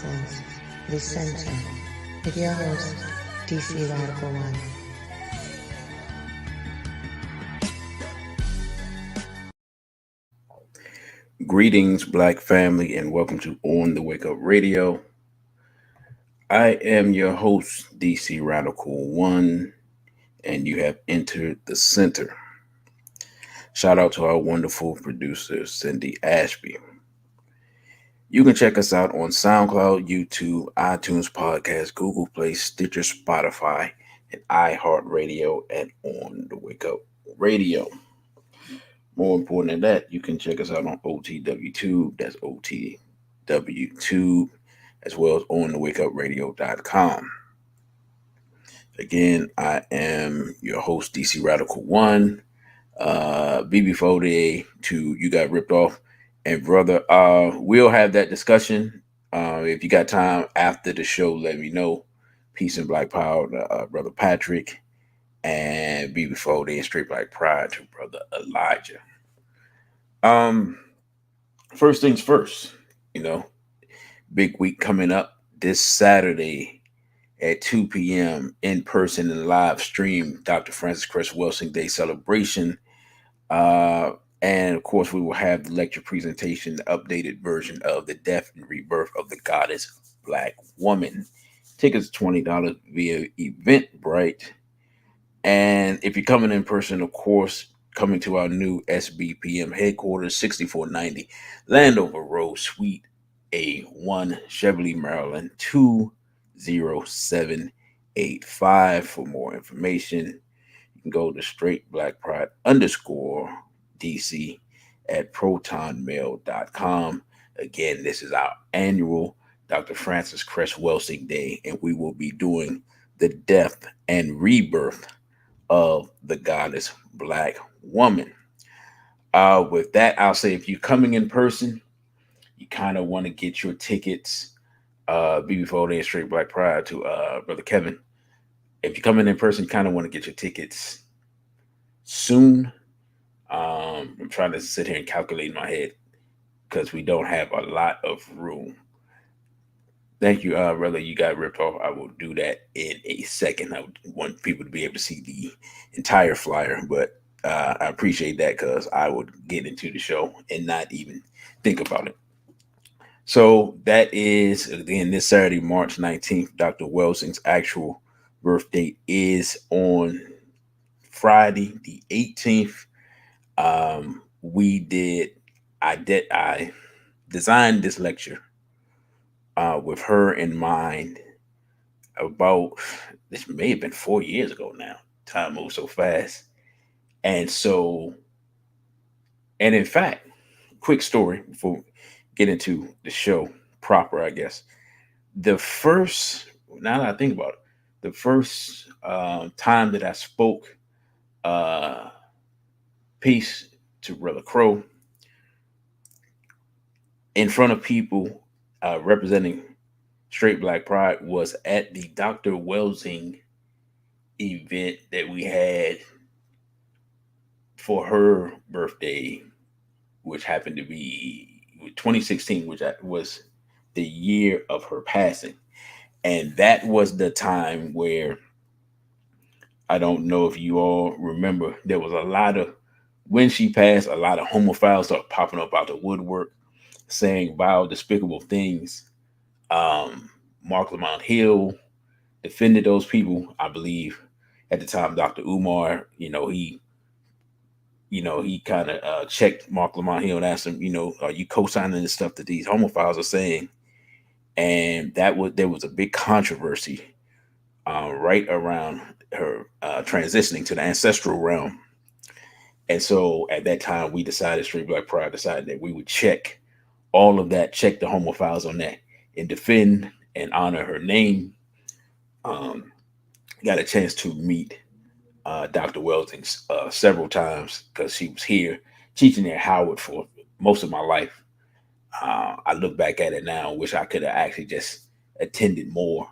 Councils, the Center, with your host, DC Radical One. Greetings, Black family, and welcome to On the Wake Up Radio. I am your host, DC Radical One, and you have entered the center. Shout out to our wonderful producer, Cindy Ashby. You can check us out on SoundCloud, YouTube, iTunes Podcast, Google Play, Stitcher, Spotify, and iHeartRadio at On the Wake Up Radio. More important than that, you can check us out on OTW2, that's OTW2, as well as on thewakeupradio.com. Again, I am your host, DC Radical One. BB4 to You Got Ripped Off. And brother, we'll have that discussion. If you got time after the show, let me know. Peace and Black Power to Brother Patrick, and BB4 and Straight Black Pride to Brother Elijah. First things first, big week coming up this Saturday at 2 p.m. in person and live stream, Dr. Francis Cress Welsing Day Celebration. And of course, we will have the lecture presentation, the updated version of the Death and Rebirth of the Goddess Black Woman. Tickets $20 via Eventbrite. And if you're coming in person, of course, coming to our new SBPM Headquarters, 6490 Landover Road, Suite A1, Cheverly, Maryland, 20785. For more information, you can go to straightblackpride_DC at protonmail.com. Again, this is our annual Dr. Francis Cress Welsing Day, and we will be doing the Death and Rebirth of the Goddess Black Woman. With that, I'll say if you're coming in person, you kind of want to get your tickets. BB4 and Straight Black Pride to Brother Kevin. If you're coming in person, you kind of want to get your tickets soon. I'm trying to sit here and calculate in my head because we don't have a lot of room. Thank you, brother. You got ripped off. I will do that in a second. I want people to be able to see the entire flyer, but I appreciate that because I would get into the show and not even think about it. So that is, again, this Saturday, March 19th. Dr. Welsing's actual birth date is on Friday, the 18th. I designed this lecture with her in mind this may have been 4 years ago now. Time moves so fast. And in fact, quick story before we get into the show proper, I guess. Now that I think about it, the first time that I spoke peace to Brother Crow in front of people representing Straight Black Pride was at the Dr. Welsing event that we had for her birthday, which happened to be 2016, which was the year of her passing. And that was the time where, I don't know if you all remember, there was when she passed, a lot of homophiles started popping up out the woodwork saying vile, despicable things. Mark Lamont Hill defended those people. I believe at the time, Dr. Umar, he kind of checked Mark Lamont Hill and asked him, are you co-signing the stuff that these homophiles are saying? And there was a big controversy right around her transitioning to the ancestral realm. And so at that time, Straight Black Pride decided that we would check all of that, check the homophiles on that, and defend and honor her name. Got a chance to meet Dr. Welsing several times because she was here teaching at Howard for most of my life. I look back at it now, wish I could have actually just attended more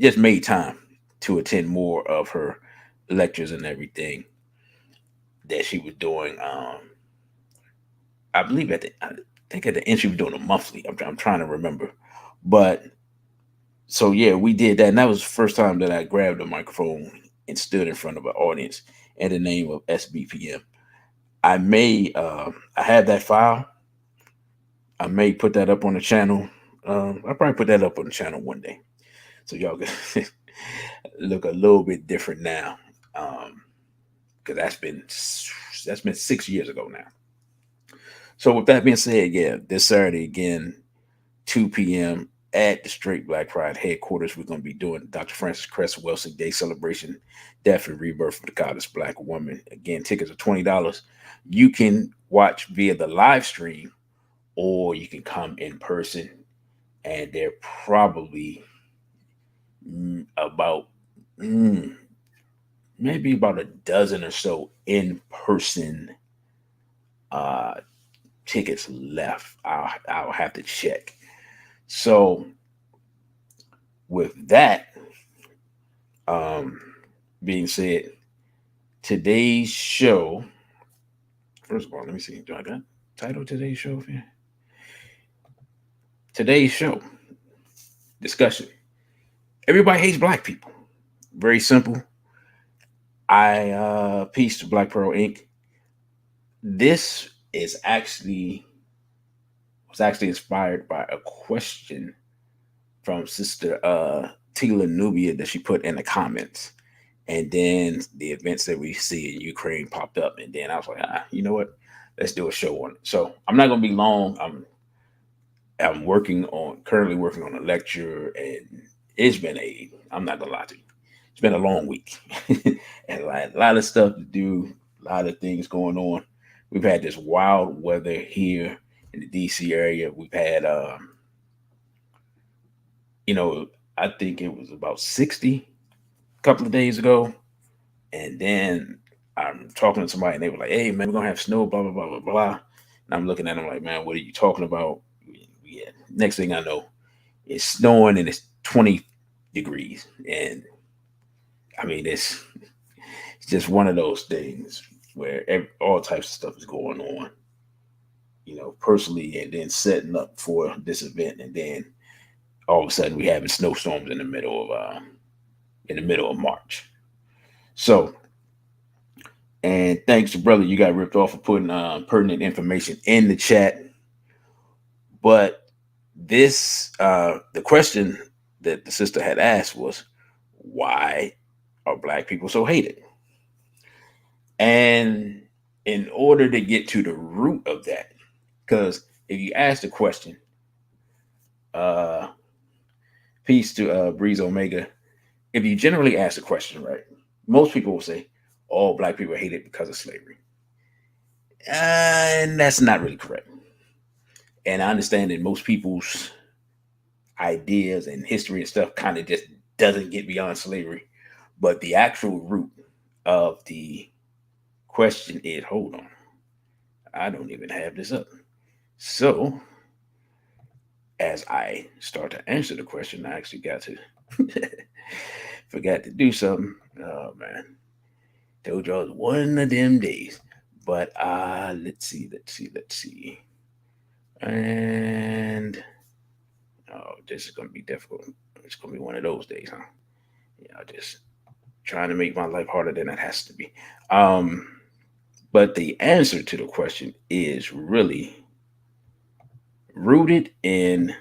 just made time to attend more of her lectures and everything that she was doing. I believe think at the entry we're doing a monthly. I'm trying to remember, but so yeah, we did that, and that was the first time that I grabbed a microphone and stood in front of an audience in the name of SBPM. I have that file. I may put that up on the channel. I'll probably put that up on the channel one day, so y'all can look a little bit different now. Because that's been 6 years ago now. So with that being said, yeah, this Saturday again, 2 p.m. at the Straight Black Pride headquarters, we're going to be doing Dr. Francis Cress Welsing Day Celebration, Death and Rebirth of the Goddess Black Woman. Again, tickets are $20. You can watch via the live stream, or you can come in person, and they're probably about maybe about a dozen or so in person tickets left. I'll have to check. So with that being said, today's show. First of all, let me see. Do I got title today's show here? Today's show discussion. Everybody hates black people. Very simple. Peace to Black Pearl Inc. This was actually inspired by a question from Sister Tila Nubia that she put in the comments. And then the events that we see in Ukraine popped up. And then I was like, you know what? Let's do a show on it. So I'm not gonna be long. I'm currently working on a lecture, and I'm not gonna lie to you, it's been a long week. And a lot of stuff to do, a lot of things going on. We've had this wild weather here in the DC area. We've had I think it was about 60 a couple of days ago. And then I'm talking to somebody and they were like, hey man, we're gonna have snow, blah blah blah blah blah. And I'm looking at them like, man, what are you talking about? Yeah. Next thing I know, it's snowing and it's 20 degrees. And I mean, it's just one of those things where all types of stuff is going on, personally, and then setting up for this event, and then all of a sudden we having snowstorms in the middle of March. So, and thanks to brother, you got ripped off for putting pertinent information in the chat. But this, the question that the sister had asked was, why are black people so hated? And in order to get to the root of that, because if you ask the question, peace to Breeze Omega, if you generally ask the question, right, most people will say, all black people are hated because of slavery. And that's not really correct. And I understand that most people's ideas and history and stuff kind of just doesn't get beyond slavery. But the actual root of the question is, hold on, I don't even have this up. So as I start to answer the question, I actually got to forgot to do something. Oh man. Told y'all it was one of them days. But let's see. And this is gonna be difficult. It's gonna be one of those days, huh? Yeah, just trying to make my life harder than it has to be. But the answer to the question is really rooted in,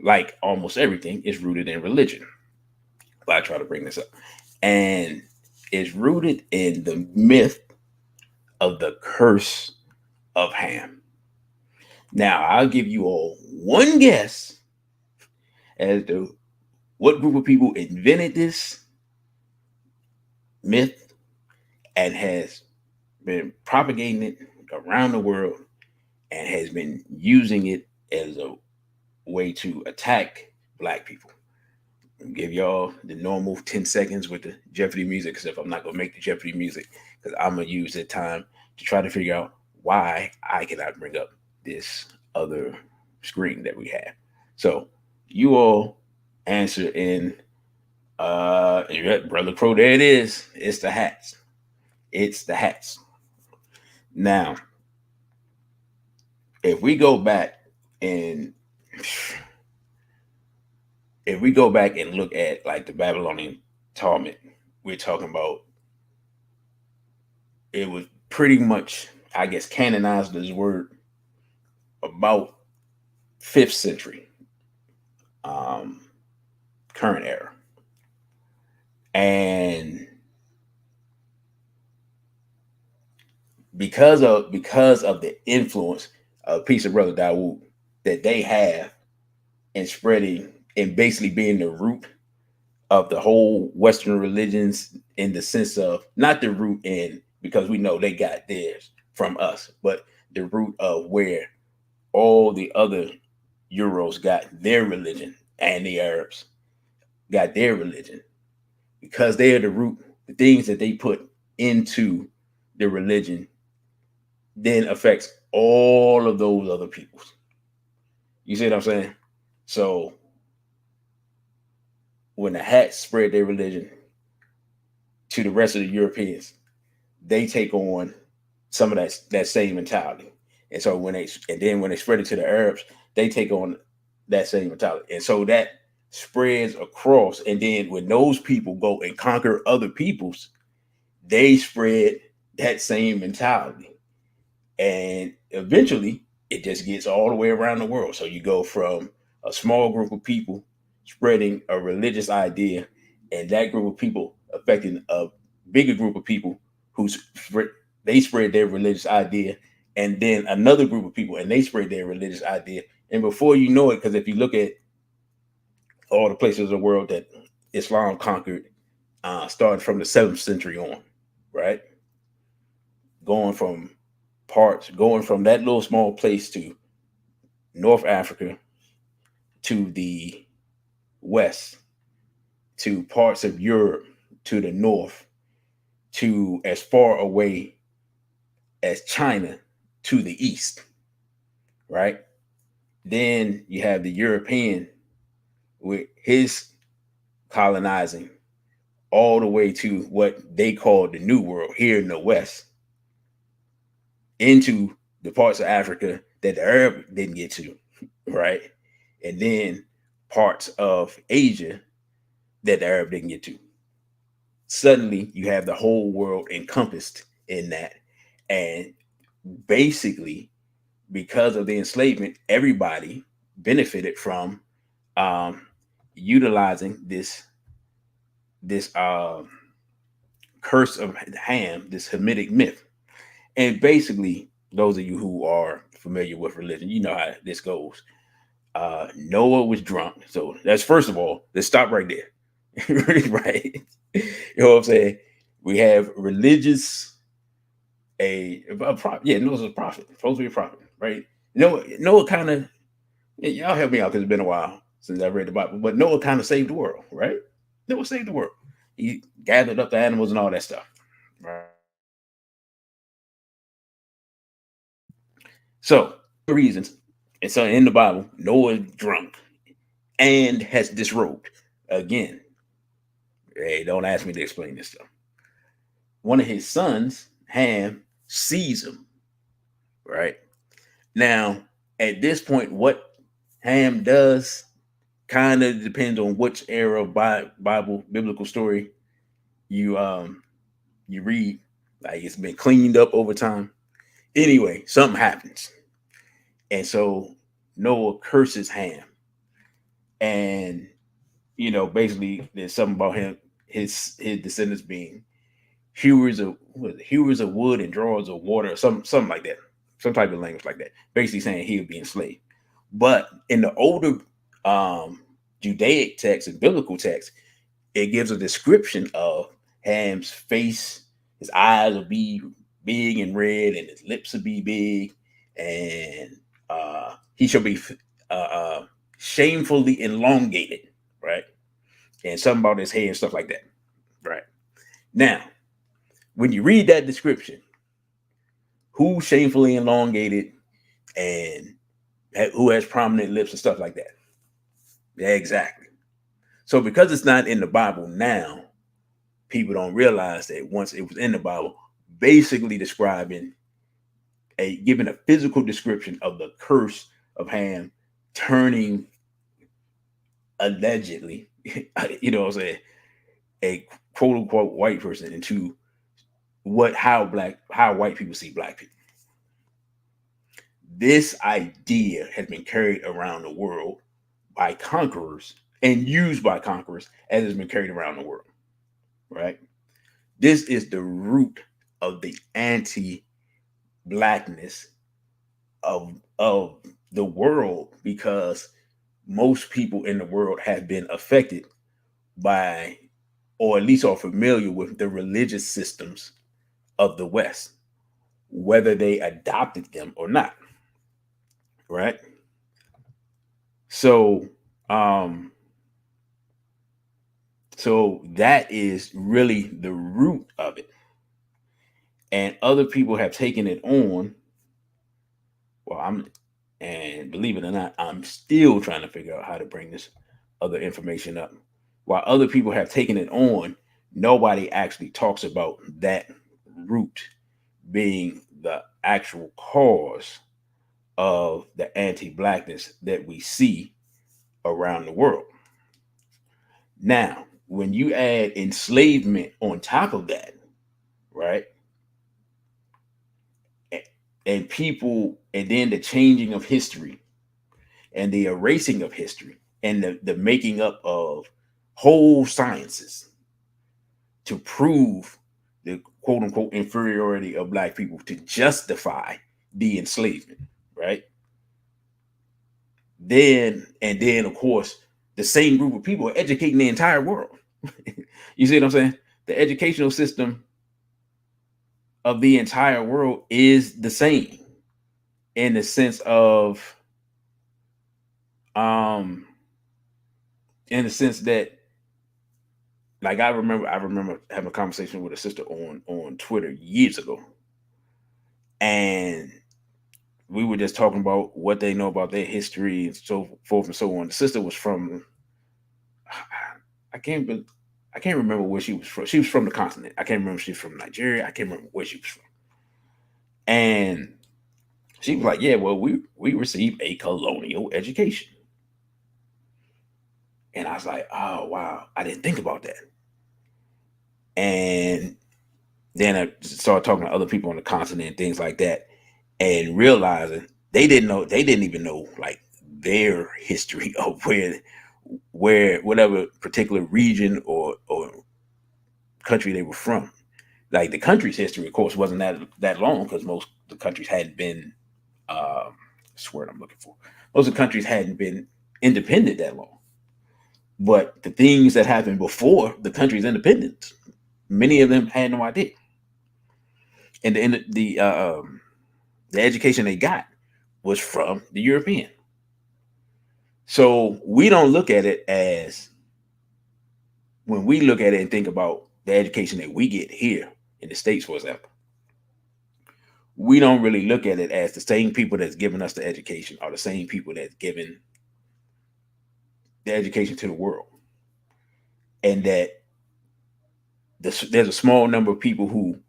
like almost everything, is rooted in religion. But I try to bring this up. And it's rooted in the myth of the curse of Ham. Now, I'll give you all one guess as to what group of people invented this myth and has been propagating it around the world and has been using it as a way to attack black people. I'll give y'all the normal 10 seconds with the Jeopardy music, because if I'm not going to make the Jeopardy music, because I'm going to use that time to try to figure out why I cannot bring up this other screen that we have. So you all answer in Brother Crow, there it is. It's the hats. It's the hats. Now, if we go back and look at like the Babylonian Talmud, we're talking about it was pretty much, I guess, canonized this word about 5th century, um, current era, and because of the influence of Peace of Brother Dawood that they have in spreading and basically being the root of the whole Western religions, in the sense of not the root in, because we know they got theirs from us, but the root of where all the other Euros got their religion and the Arabs got their religion, because they are the root. The things that they put into the religion then affects all of those other peoples. You see what I'm saying? So when the Hats spread their religion to the rest of the Europeans, they take on some of that same mentality. And so when they spread it to the Arabs, they take on that same mentality. And so that spreads across. And then when those people go and conquer other peoples, they spread that same mentality. And eventually it just gets all the way around the world. So you go from a small group of people spreading a religious idea, and that group of people affecting a bigger group of people they spread their religious idea, and then another group of people and they spread their religious idea. And before you know it, because if you look at all the places of the world that Islam conquered, starting from the 7th century on, right? Going from that little small place to North Africa, to the west, to parts of Europe, to the north, to as far away as China, to the east, right? Then you have the European with his colonizing all the way to what they call the New World here in the West, into the parts of Africa that the Arab didn't get to, right? And then parts of Asia that the Arab didn't get to. Suddenly, you have the whole world encompassed in that. And basically, because of the enslavement, everybody benefited from um, utilizing this curse of Ham, this Hamitic myth. And basically, those of you who are familiar with religion, you know how this goes. Noah was drunk. So that's, first of all, let's stop right there. Right? You know what I'm saying? We have religious, Noah's a prophet, supposed to be a prophet, right? Noah kind of, y'all help me out because it's been a while since I've read the Bible, but Noah kind of saved the world, right? Noah saved the world. He gathered up the animals and all that stuff, right? So, reasons. And so in the Bible, Noah is drunk and has disrobed. Again, hey, don't ask me to explain this stuff. One of his sons, Ham, sees him, right? Now, at this point, what Ham does kind of depends on which era of biblical story you read. Like, it's been cleaned up over time. Anyway, something happens. And so Noah curses Ham. And basically there's something about him, his descendants being hewers of wood and drawers of water, or something like that, some type of language like that, basically saying he would be enslaved. But in the older Judaic text and biblical text, it gives a description of Ham's face. His eyes will be big and red, and his lips will be big, and he shall be shamefully elongated, right? And something about his hair and stuff like that, right? Now, when you read that description, who's shamefully elongated and who has prominent lips and stuff like that? Yeah, exactly. So because it's not in the Bible now, people don't realize that once it was in the Bible, basically describing giving a physical description of the curse of Ham turning allegedly, you know what I'm saying, a quote unquote white person into how white people see black people. This idea has been carried around the world by conquerors and used by conquerors as it's been carried around the world, right? This is the root of the anti-blackness of the world, because most people in the world have been affected by, or at least are familiar with, the religious systems of the West, whether they adopted them or not, right? So so that is really the root of it, and other people have taken it on. Well, and believe it or not, I'm still trying to figure out how to bring this other information up. While other people have taken it on, nobody actually talks about that root being the actual cause of the anti-blackness that we see around the world. Now, when you add enslavement on top of that, right? And people, and then the changing of history and the erasing of history and the making up of whole sciences to prove the quote unquote inferiority of black people to justify the enslavement, right? Then of course, the same group of people are educating the entire world. You see what I'm saying? The educational system of the entire world is the same in the sense of um in the sense that, like, I remember having a conversation with a sister on Twitter years ago, and we were just talking about what they know about their history and so forth and so on. The sister was from, I can't I can't remember where she was from. She was from the continent. I can't remember if she was from Nigeria. I can't remember where she was from. And she was like, "Yeah, well, we received a colonial education." And I was like, "Oh wow, I didn't think about that." And then I started talking to other people on the continent and things like that, and realizing they didn't even know like their history of where whatever particular region or country they were from. Like, the country's history, of course, wasn't that long, because most of the countries hadn't been. That's the word I'm looking for. Most of the countries hadn't been independent that long. But the things that happened before the country's independence, many of them had no idea. And the education they got was from the European. So we don't look at it as, when we look at it and think about the education that we get here in the States, for example, we don't really look at it as the same people that's giving us the education are the same people that's giving the education to the world. And that there's a small number of people who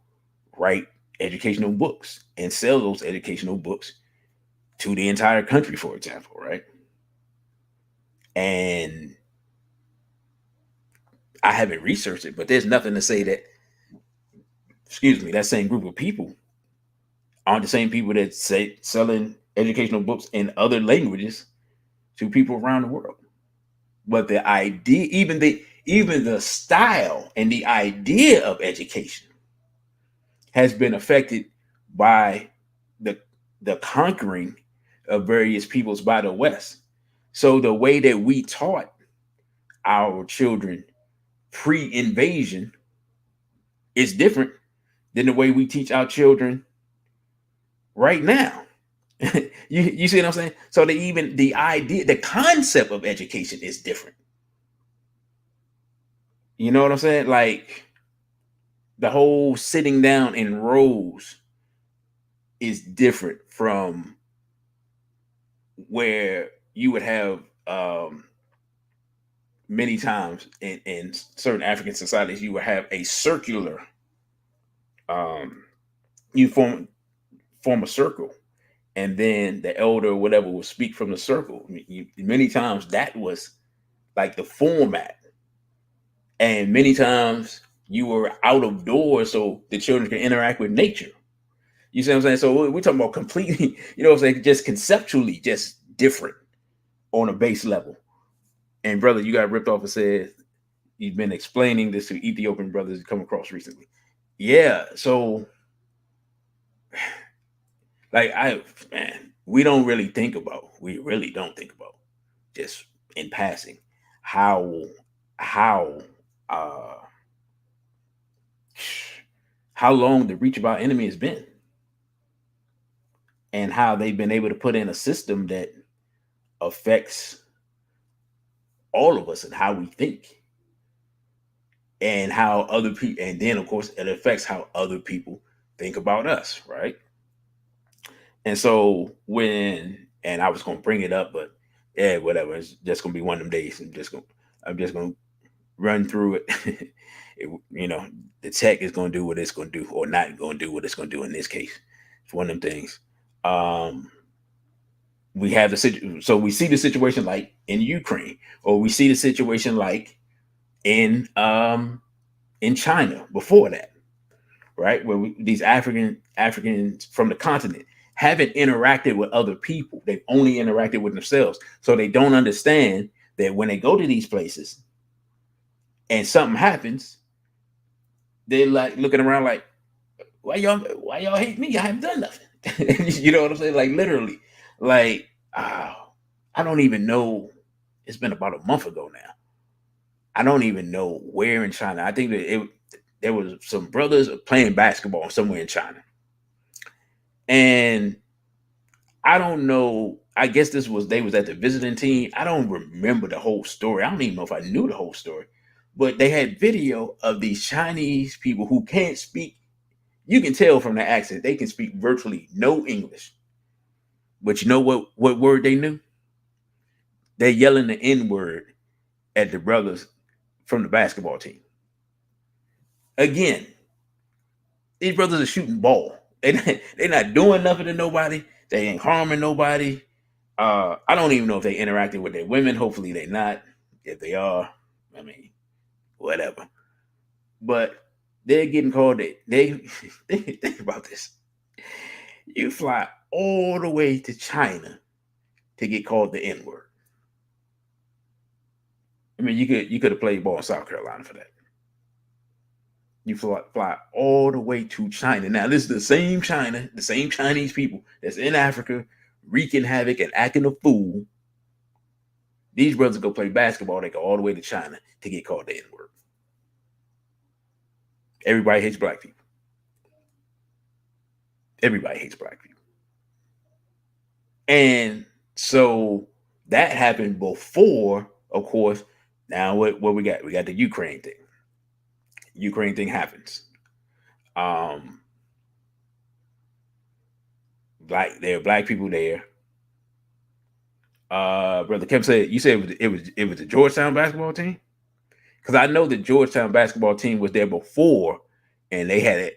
write educational books and sell those educational books to the entire country, for example, right? And I haven't researched it, but there's nothing to say that, excuse me, that same group of people aren't the same people that say selling educational books in other languages to people around the world. But the idea, even the style and the idea of education has been affected by the the conquering of various peoples by the West. So the way that we taught our children pre-invasion is different than the way we teach our children right now. You see what I'm saying? So even the idea, the concept of education is different. You know what I'm saying? Like, the whole sitting down in rows is different from where you would have many times in certain African societies, you would have a circular, you form a circle, and then the elder or whatever will speak from the circle. Many times that was like the format, and many times you were out of doors so the children can interact with nature. You see what I'm saying? So we're talking about completely, what I'm saying, just conceptually, just different on a base level. And brother, you got ripped off and said you've been explaining this to Ethiopian brothers you come across recently. Yeah, so like we really don't think about just in passing how how uh how long the reach of our enemy has been, and how they've been able to put in a system that affects all of us and how we think, and how other people, and then of course it affects how other people think about us, right? And so and I was gonna bring it up, but yeah, whatever. It's just gonna be one of them days. I'm just gonna run through it. The tech is gonna do what it's gonna do, or not gonna do what it's gonna do in this case. It's one of them things. We have so we see the situation like in Ukraine, or we see the situation like in China before that, right? Where these Africans from the continent haven't interacted with other people. They've only interacted with themselves. So they don't understand that when they go to these places and something happens, they're like looking around like, why y'all hate me? I haven't done nothing. You know what I'm saying? Like literally, like, I don't even know. It's been about a month ago now. I don't even know where in China. I think that there was some brothers playing basketball somewhere in China. And I don't know. I guess they was at the visiting team. I don't remember the whole story. I don't even know if I knew the whole story. But they had video of these Chinese people who can't speak. You can tell from their accent they can speak virtually no English. But you know what word they knew? They're yelling the N-word at the brothers from the basketball team. Again, these brothers are shooting ball. They're not doing nothing to nobody. They ain't harming nobody. I don't even know if they interacted with their women. Hopefully they not. If they are, I mean, whatever. But they're getting called it. They think about this. You fly all the way to China to get called the N-word. I mean, you could have played ball in South Carolina for that. You fly all the way to China. Now, this is the same China, the same Chinese people that's in Africa wreaking havoc and acting a fool. These brothers go play basketball. They go all the way to China to get called the N-word. Everybody hates black people. Everybody hates black people. And so that happened before, of course. Now what we got? We got the Ukraine thing. Ukraine thing happens. There are black people there. Brother Kemp said, you said it was the Georgetown basketball team? Because I know the Georgetown basketball team was there before, and they had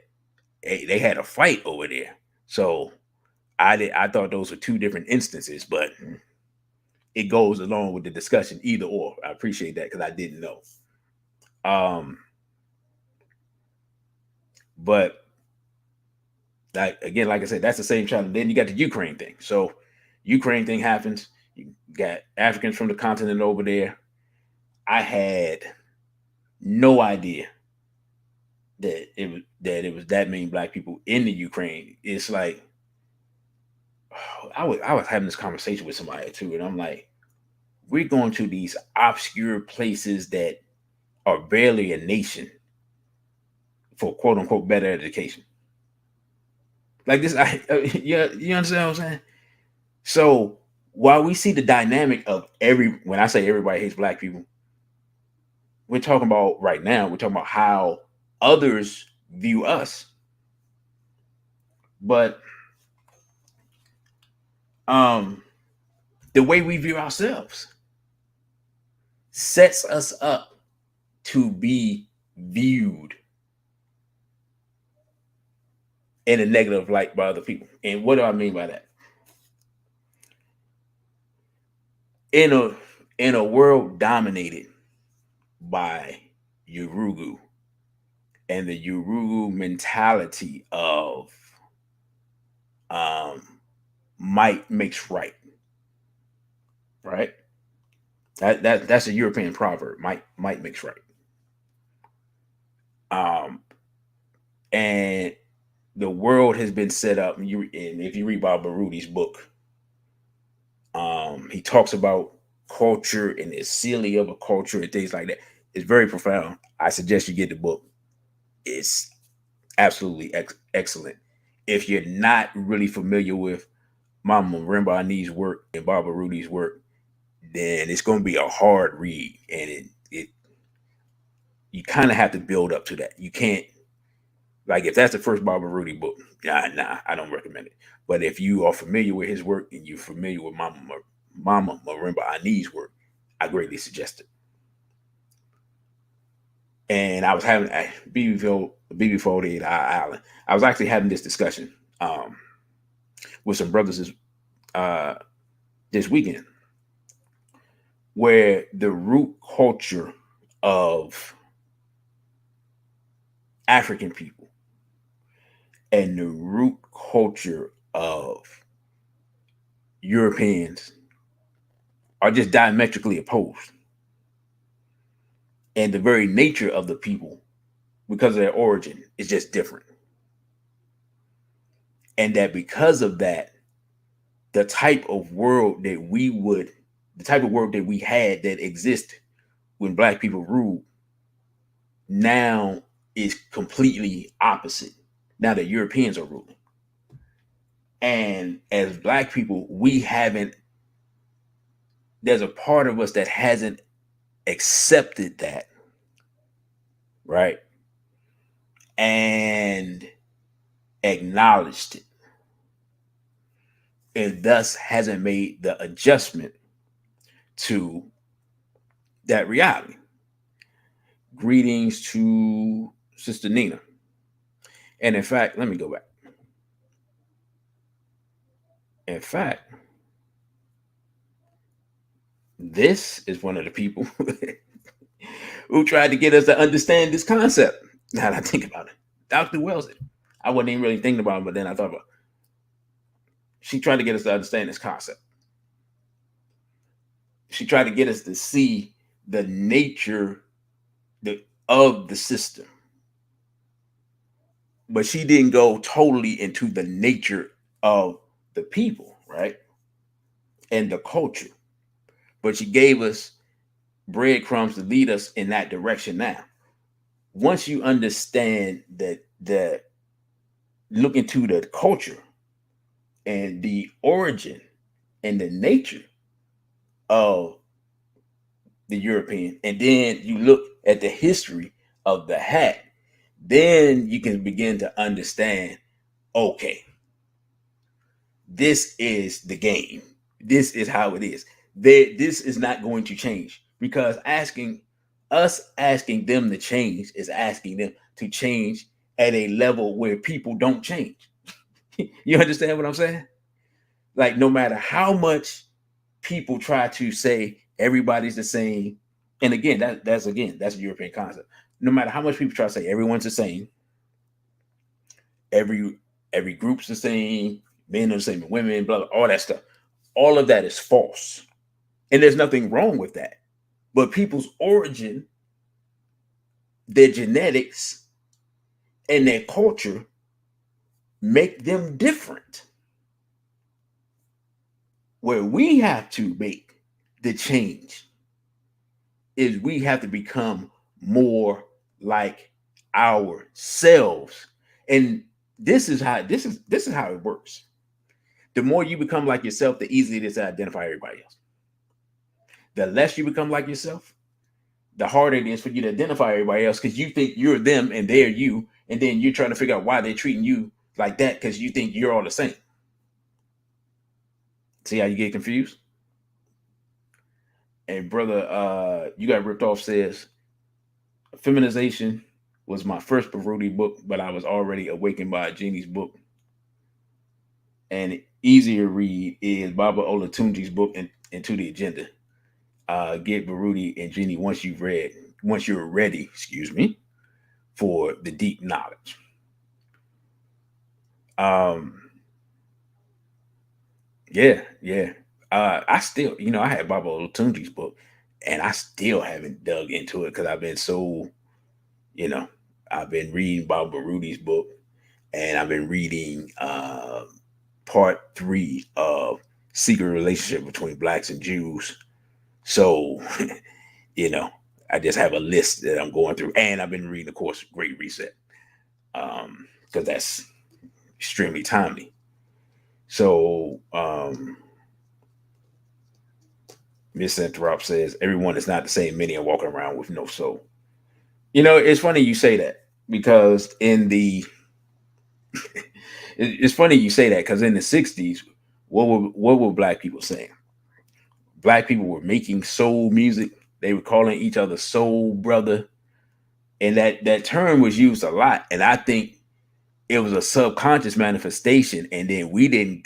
a fight over there. So I thought those were two different instances, but it goes along with the discussion either or. I appreciate that because I didn't know. But like I said, that's the same China. Then you got the Ukraine thing. So Ukraine thing happens. You got Africans from the continent over there. I had no idea that it was that many black people in the Ukraine. It's like I was having this conversation with somebody too, and I'm like, we're going to these obscure places that are barely a nation for quote unquote better education. Like this, you understand what I'm saying? So while we see the dynamic of when I say everybody hates black people, we're talking about right now, we're talking about how others view us. But the way we view ourselves sets us up to be viewed in a negative light by other people. And what do I mean by that? In a world dominated by Yurugu and the Yurugu mentality of um, might makes right, right? That's a European proverb. Might makes right. Um, and the world has been set up. And if you read Bob Barudi's book, he talks about culture and the silly of a culture and things like that. It's very profound. I suggest you get the book. It's absolutely excellent. If you're not really familiar with Mama Marimba Ani's work and Baba Rudy's work, then it's going to be a hard read, and it you kind of have to build up to that. You can't, like, if that's the first Baba Rudy book, nah, I don't recommend it. But if you are familiar with his work and you're familiar with Mama Marimba Ani's work, I greatly suggest it. And I was having BB48 Island. I was actually having this discussion with some brothers this weekend, where the root culture of African people and the root culture of Europeans are just diametrically opposed. And the very nature of the people, because of their origin, is just different. And that because of that, the type of world that we had that existed when Black people ruled now is completely opposite. Now that Europeans are ruling. And as Black people, there's a part of us that hasn't accepted that, right? And acknowledged it. And thus hasn't made the adjustment to that reality. Greetings to Sister Nina. And in fact, let me go back. In fact, this is one of the people who tried to get us to understand this concept. Now that I think about it, Dr. Welsing. I wasn't even really thinking about it, but then I thought about it. She tried to get us to understand this concept. She tried to get us to see the nature of the system. But she didn't go totally into the nature of the people, right? And the culture. But she gave us breadcrumbs to lead us in that direction. Now, once you understand that look into the culture and the origin and the nature of the European, and then you look at the history of the hat, then you can begin to understand, okay, this is the game. This is how it is. This is not going to change, because asking them to change is asking them to change at a level where people don't change. You understand what I'm saying? Like, no matter how much people try to say everybody's the same, and again, that's a European concept. No matter how much people try to say everyone's the same, every group's the same, men are the same, women, blah, blah, all that stuff. All of that is false. And there's nothing wrong with that. But people's origin, their genetics, and their culture make them different. Where we have to make the change is we have to become more like ourselves. And this is how it works. The more you become like yourself, the easier it is to identify everybody else. The less you become like yourself, the harder it is for you to identify everybody else, because you think you're them and they're you, and then you're trying to figure out why they're treating you like that because you think you're all the same. See how you get confused? And brother, you got ripped off says feminization was my first Baruti book, but I was already awakened by a genie's book. And easier read is Baba Olatunji's book, Into the Agenda. Get Baruti and Genie once you're ready, for the deep knowledge. Um, yeah. I still, I had Baba Olatunji's book, and I still haven't dug into it because I've been so, you know, I've been reading Baba Barudi's book, and I've been reading part 3 of Secret Relationship Between Blacks and Jews. So, you know, I just have a list that I'm going through, and I've been reading, of course, Great Reset, because that's extremely timely. So, Miss Interrupt says everyone is not the same. Many are walking around with no soul. It's funny you say that because it's funny you say that because in the '60s, what were black people saying? Black people were making soul music. They were calling each other soul brother, and that term was used a lot. And I think it was a subconscious manifestation, and then we didn't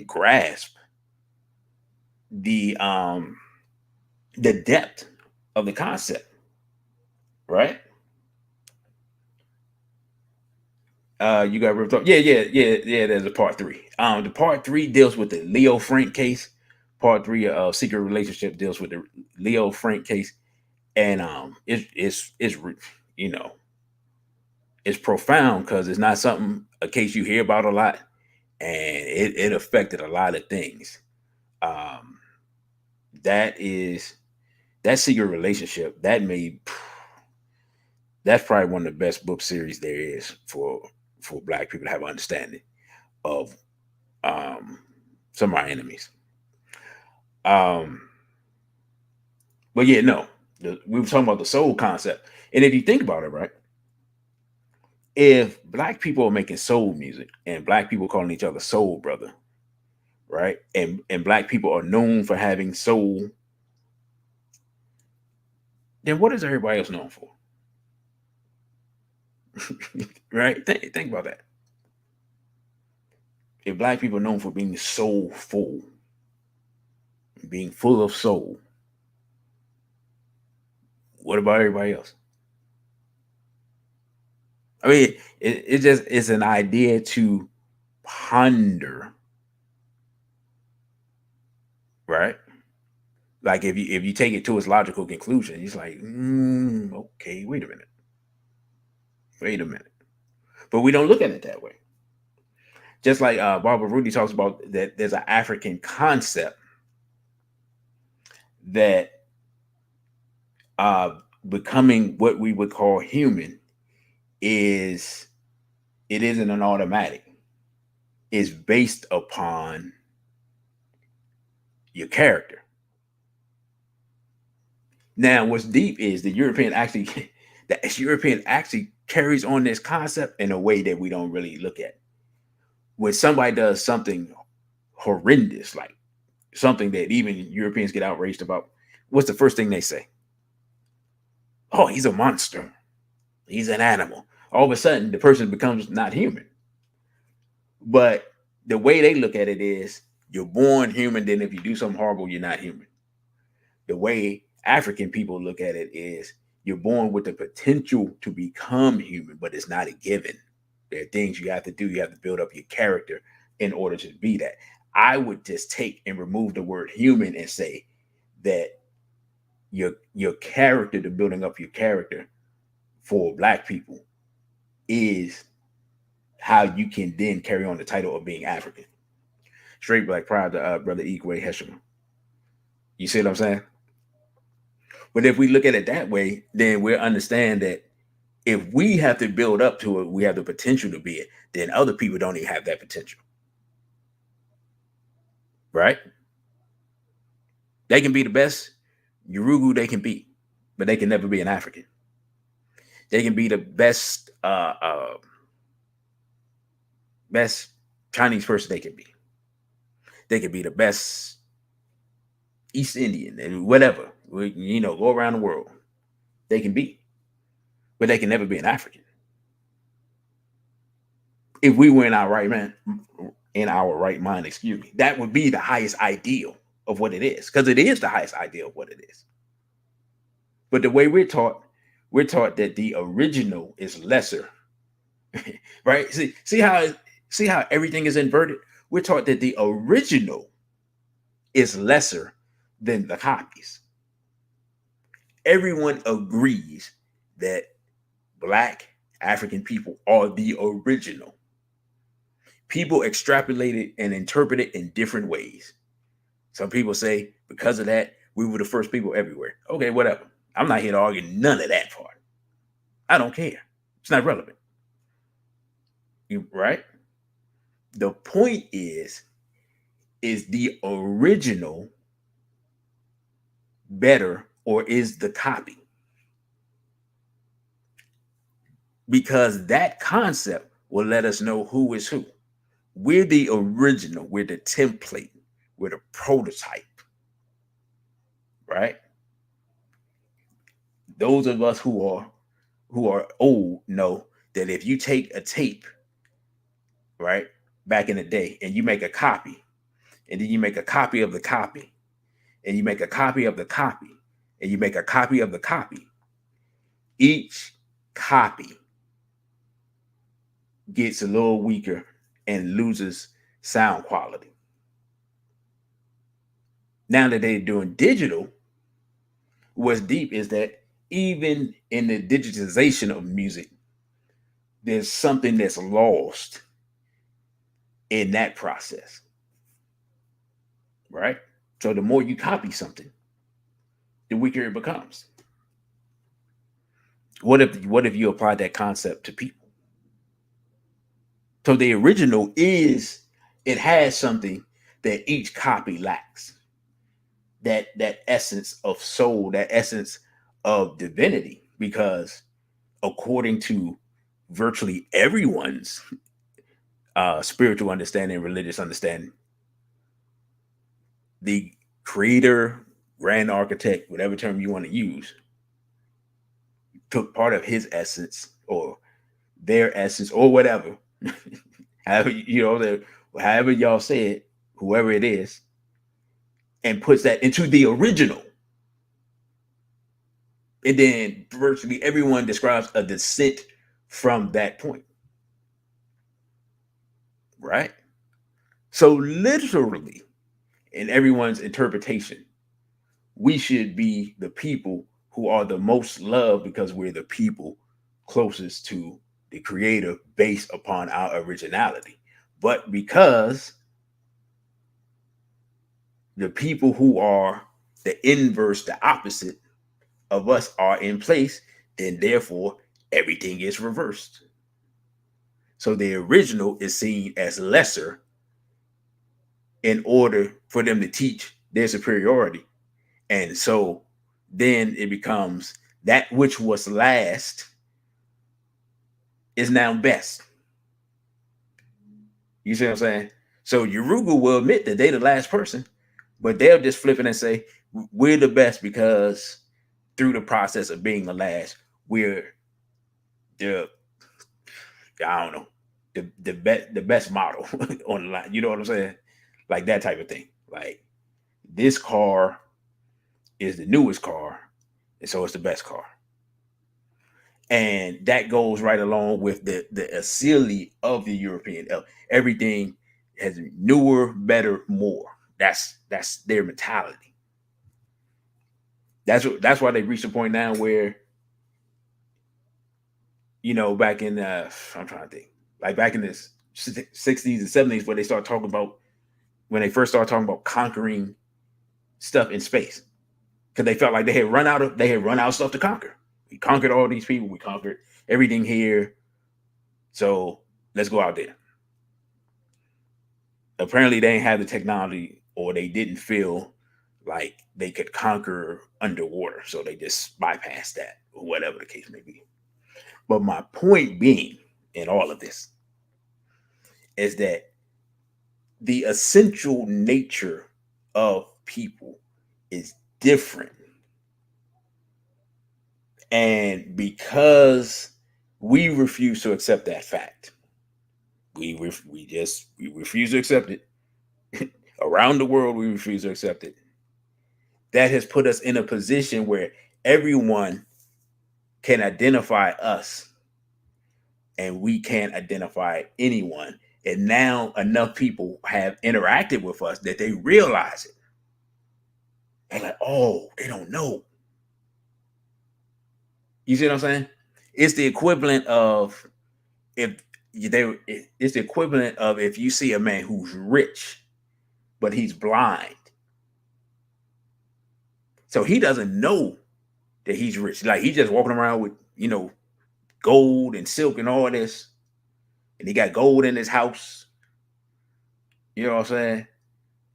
grasp the depth of the concept, right? You got ripped off. Yeah. There's a part 3. The part 3 deals with the Leo Frank case. Part 3 of Secret Relationship deals with the Leo Frank case, and you know it's profound because it's not something a case you hear about a lot, and it affected a lot of things. Um, that is that Secret Relationship that's probably one of the best book series there is for black people to have an understanding of um, some of our enemies. Um, but yeah, no, we were talking about the soul concept, and if you think about it, right, if black people are making soul music and black people calling each other soul brother, right, and black people are known for having soul, then what is everybody else known for? Right? Think about that. If black people are known for being soulful, being full of soul, what about everybody else? I mean, it just it's an idea to ponder, right? Like if you take it to its logical conclusion, it's like, okay, wait a minute. But we don't look at it that way. Just like Barbara Rudy talks about that, there's an African concept that uh, becoming what we would call human is it isn't an automatic. It's based upon your character. Now, what's deep is the European actually carries on this concept in a way that we don't really look at. When somebody does something horrendous, like something that even Europeans get outraged about, what's the first thing they say? Oh, he's a monster. He's an animal. All of a sudden, the person becomes not human. But the way they look at it is you're born human, then if you do something horrible, you're not human. The way African people look at it is you're born with the potential to become human, but it's not a given. There are things you have to do. You have to build up your character in order to be that. I would just take and remove the word human and say that your character, the building up your character for black people is how you can then carry on the title of being African. Straight black pride to brother Igwe Heshima. You see what I'm saying? But if we look at it that way, then we'll understand that if we have to build up to it, we have the potential to be it, then other people don't even have that potential. Right? They can be the best Yurugu they can be, but they can never be an African. They can be the best Chinese person they can be. They can be the best East Indian and whatever. Go around the world. They can be. but they can never be an African. If we were in our right mind, excuse me, that would be the highest ideal of what it is, because it is the highest ideal of what it is. But the way we're taught that the original is lesser, right? See how everything is inverted. We're taught that the original is lesser than the copies. Everyone agrees that Black African people are the original. People extrapolate it and interpret it in different ways. Some people say because of that, we were the first people everywhere. Okay, whatever. I'm not here to argue none of that part. I don't care. It's not relevant. Right? The point is the original better or is the copy? Because that concept will let us know who is who. We're the original, we're the template, we're the prototype, right? Those of us who are old know that if you take a tape, right, back in the day, and you make a copy, and then you make a copy of the copy, and you make a copy of the copy, and you make a copy of the copy, each copy gets a little weaker and loses sound quality. Now that they're doing digital, what's deep is that even in the digitization of music, there's something that's lost in that process, right? So the more you copy something, the weaker it becomes. What if you apply that concept to people? So the original it has something that each copy lacks. That essence of soul, that essence of divinity, because according to virtually everyone's spiritual understanding, religious understanding, the creator, grand architect, whatever term you want to use, took part of his essence or their essence or whatever, however y'all say it, whoever it is, and puts that into the original. And then virtually everyone describes a descent from that point. Right? So literally, in everyone's interpretation, we should be the people who are the most loved because we're the people closest to the creator based upon our originality. But because the people who are the inverse, the opposite of us are in place, then therefore everything is reversed. So the original is seen as lesser in order for them to teach their superiority. And so then it becomes that which was last is now best. You see what I'm saying? So Yoruba will admit that they're the last person, but they'll just flip it and say, we're the best because through the process of being the last, we're the, I don't know, the best model on the line. You know what I'm saying? Like that type of thing. Like this car is the newest car, and so it's the best car. And that goes right along with the asili of the European. Everything has newer, better, more. That's their mentality. That's why they reached a point now where, back in I'm trying to think, like back in the 60s and 70s, where when they first started talking about conquering stuff in space, because they felt like they had run out of stuff to conquer. We conquered all these people. We conquered everything here. So let's go out there. Apparently, they didn't have the technology, or they didn't feel like they could conquer underwater. So they just bypassed that, or whatever the case may be. But my point being in all of this is that the essential nature of people is different. And because we refuse to accept that fact, we refuse to accept it. Around the world, we refuse to accept it. That has put us in a position where everyone can identify us and we can't identify anyone. And now enough people have interacted with us that they realize it. They're like, oh, they don't know. You see what I'm saying? It's the equivalent of if it's the equivalent of if you see a man who's rich, but he's blind. So he doesn't know that he's rich. Like he's just walking around with, gold and silk and all this. And he got gold in his house. You know what I'm saying?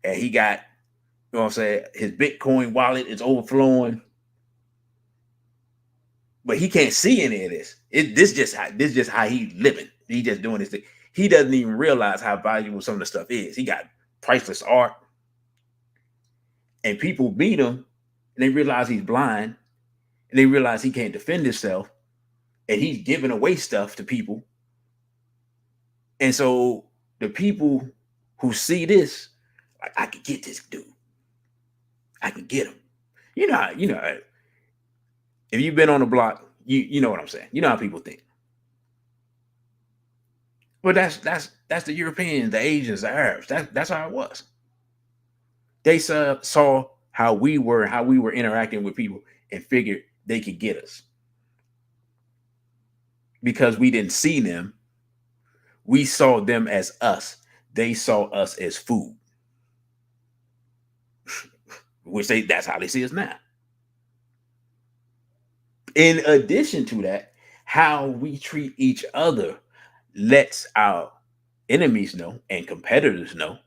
And he got, his Bitcoin wallet is overflowing. But he can't see any of this. This just how he's living. He just doing this thing. He doesn't even realize how valuable some of the stuff is. He got priceless art. And people beat him and they realize he's blind. And they realize he can't defend himself. And he's giving away stuff to people. And so the people who see this, like, I could get this dude. I can get him. If you've been on the block, you know what I'm saying. You know how people think. But that's the Europeans, the Asians, the Arabs. That's how it was. They saw how we were interacting with people and figured they could get us. Because we didn't see them, we saw them as us. They saw us as food. That's how they see us now. In addition to that, how we treat each other lets our enemies know and competitors know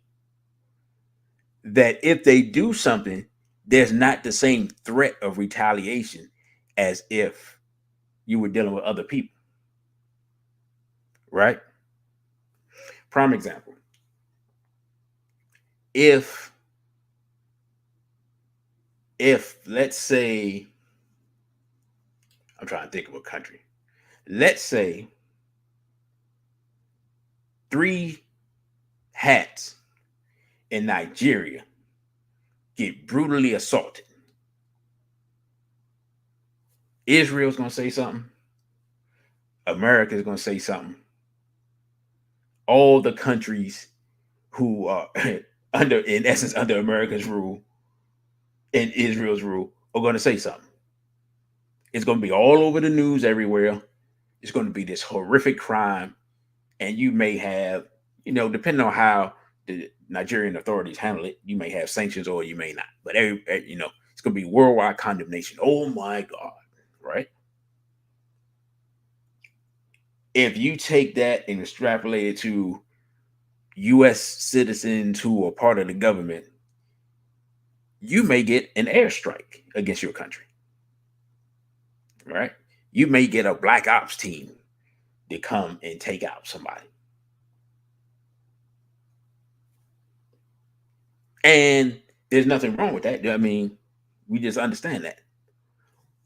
that if they do something, there's not the same threat of retaliation as if you were dealing with other people. Right? Prime example. If let's say, I'm trying to think of a country. Let's say 3 hats in Nigeria get brutally assaulted. Israel's going to say something. America's going to say something. All the countries who are under America's rule and Israel's rule are going to say something. It's going to be all over the news everywhere. It's going to be this horrific crime. And you may have, depending on how the Nigerian authorities handle it, you may have sanctions or you may not. But, it's going to be worldwide condemnation. Oh, my God. Right? If you take that and extrapolate it to U.S. citizens who are part of the government, you may get an airstrike against your country. Right? You may get a black ops team to come and take out somebody. And there's nothing wrong with that. I mean, we just understand that.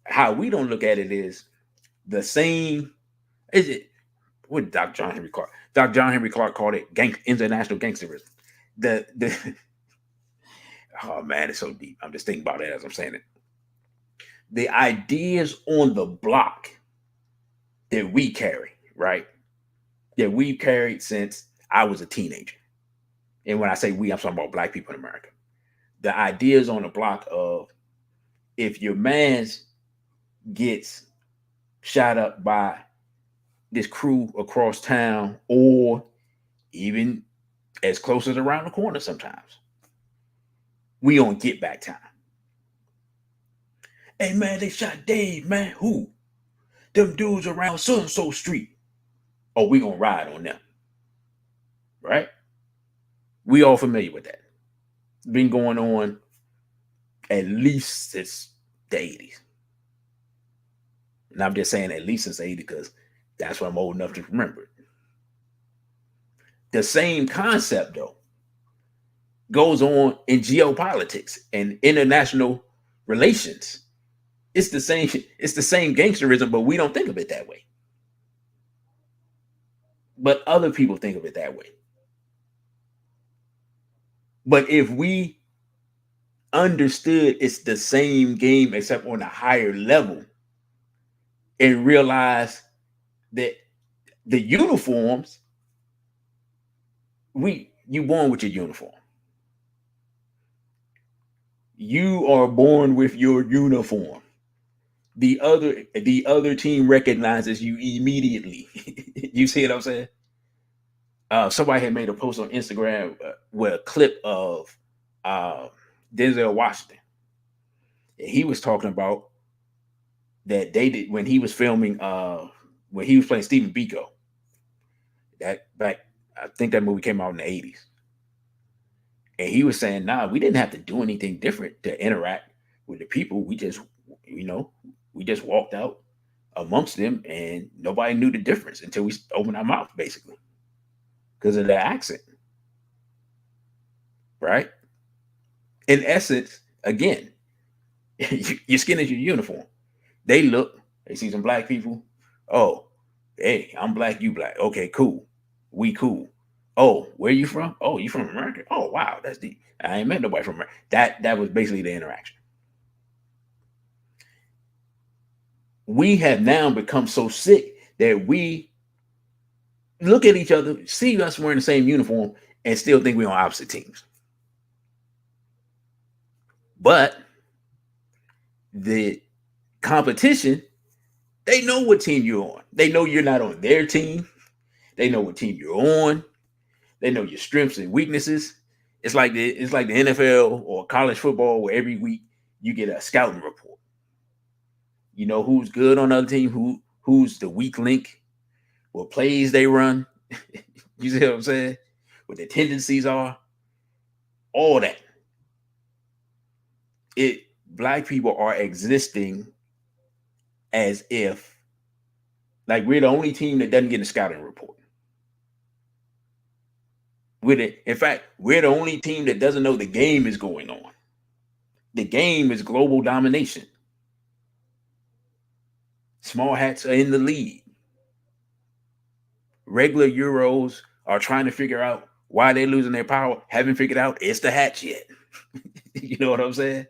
How we don't look at it is the same. What did Dr. John Henry Clark? Dr. John Henry Clark called it international gangsterism. Oh man, it's so deep. I'm just thinking about it as I'm saying it. The ideas on the block that we carry, right? That we've carried since I was a teenager. And when I say we, I'm talking about black people in America. The ideas on the block of if your man gets shot up by this crew across town or even as close as around the corner sometimes, we on get back time. Hey man, they shot Dave, man. Who? Them dudes around so-and-so street. Oh, we gonna ride on them. Right? We all familiar with that. Been going on at least since the 80s. And I'm just saying at least since the 80s because that's what I'm old enough to remember it. The same concept, though, goes on in geopolitics and international relations. It's the same. It's the same gangsterism, but we don't think of it that way. But other people think of it that way. But if we understood it's the same game except on a higher level, and realize that the uniforms, you born with your uniform. You are born with your uniform. The other team recognizes you immediately. You see what I'm saying? Somebody had made a post on Instagram with a clip of uh, Denzel Washington. And he was talking about that they did when he was filming when he was playing Stephen Biko. That back, I think that movie came out in the 80s. And he was saying, nah, we didn't have to do anything different to interact with the people. We just, we just walked out amongst them and nobody knew the difference until we opened our mouth, basically, because of their accent. Right? In essence, again, your skin is your uniform. They look, they see some black people. Oh, hey, I'm black, you black. Okay, cool. We cool. Oh, where you from? Oh, you from America? Oh, wow, that's deep. I ain't met nobody from America. That was basically the interaction. We have now become so sick that we look at each other, see us wearing the same uniform, and still think we're on opposite teams. But the competition, they know what team you're on. They know you're not on their team. They know what team you're on. They know your strengths and weaknesses. It's like the NFL or college football, where every week you get a scouting report. You know who's good on the other team, who's the weak link, what plays they run. You see what I'm saying? What their tendencies are. All that. Black people are existing as if like we're the only team that doesn't get a scouting report. In fact, we're the only team that doesn't know the game is going on. The game is global domination. Small hats are in the lead. Regular Euros are trying to figure out why they're losing their power. Haven't figured out it's the hats yet. You know what I'm saying?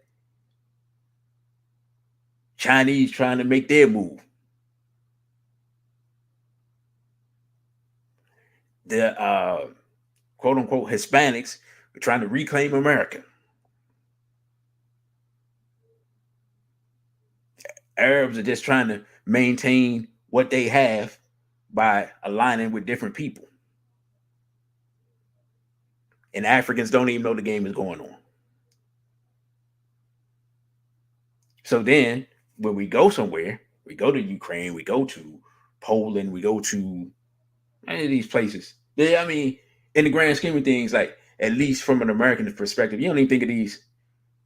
Chinese trying to make their move. The quote unquote Hispanics are trying to reclaim America. Arabs are just trying to maintain what they have by aligning with different people. And Africans don't even know the game is going on. So then when we go somewhere, we go to Ukraine, we go to Poland, we go to any of these places. I mean, in the grand scheme of things, like at least from an American perspective, you don't even think of these.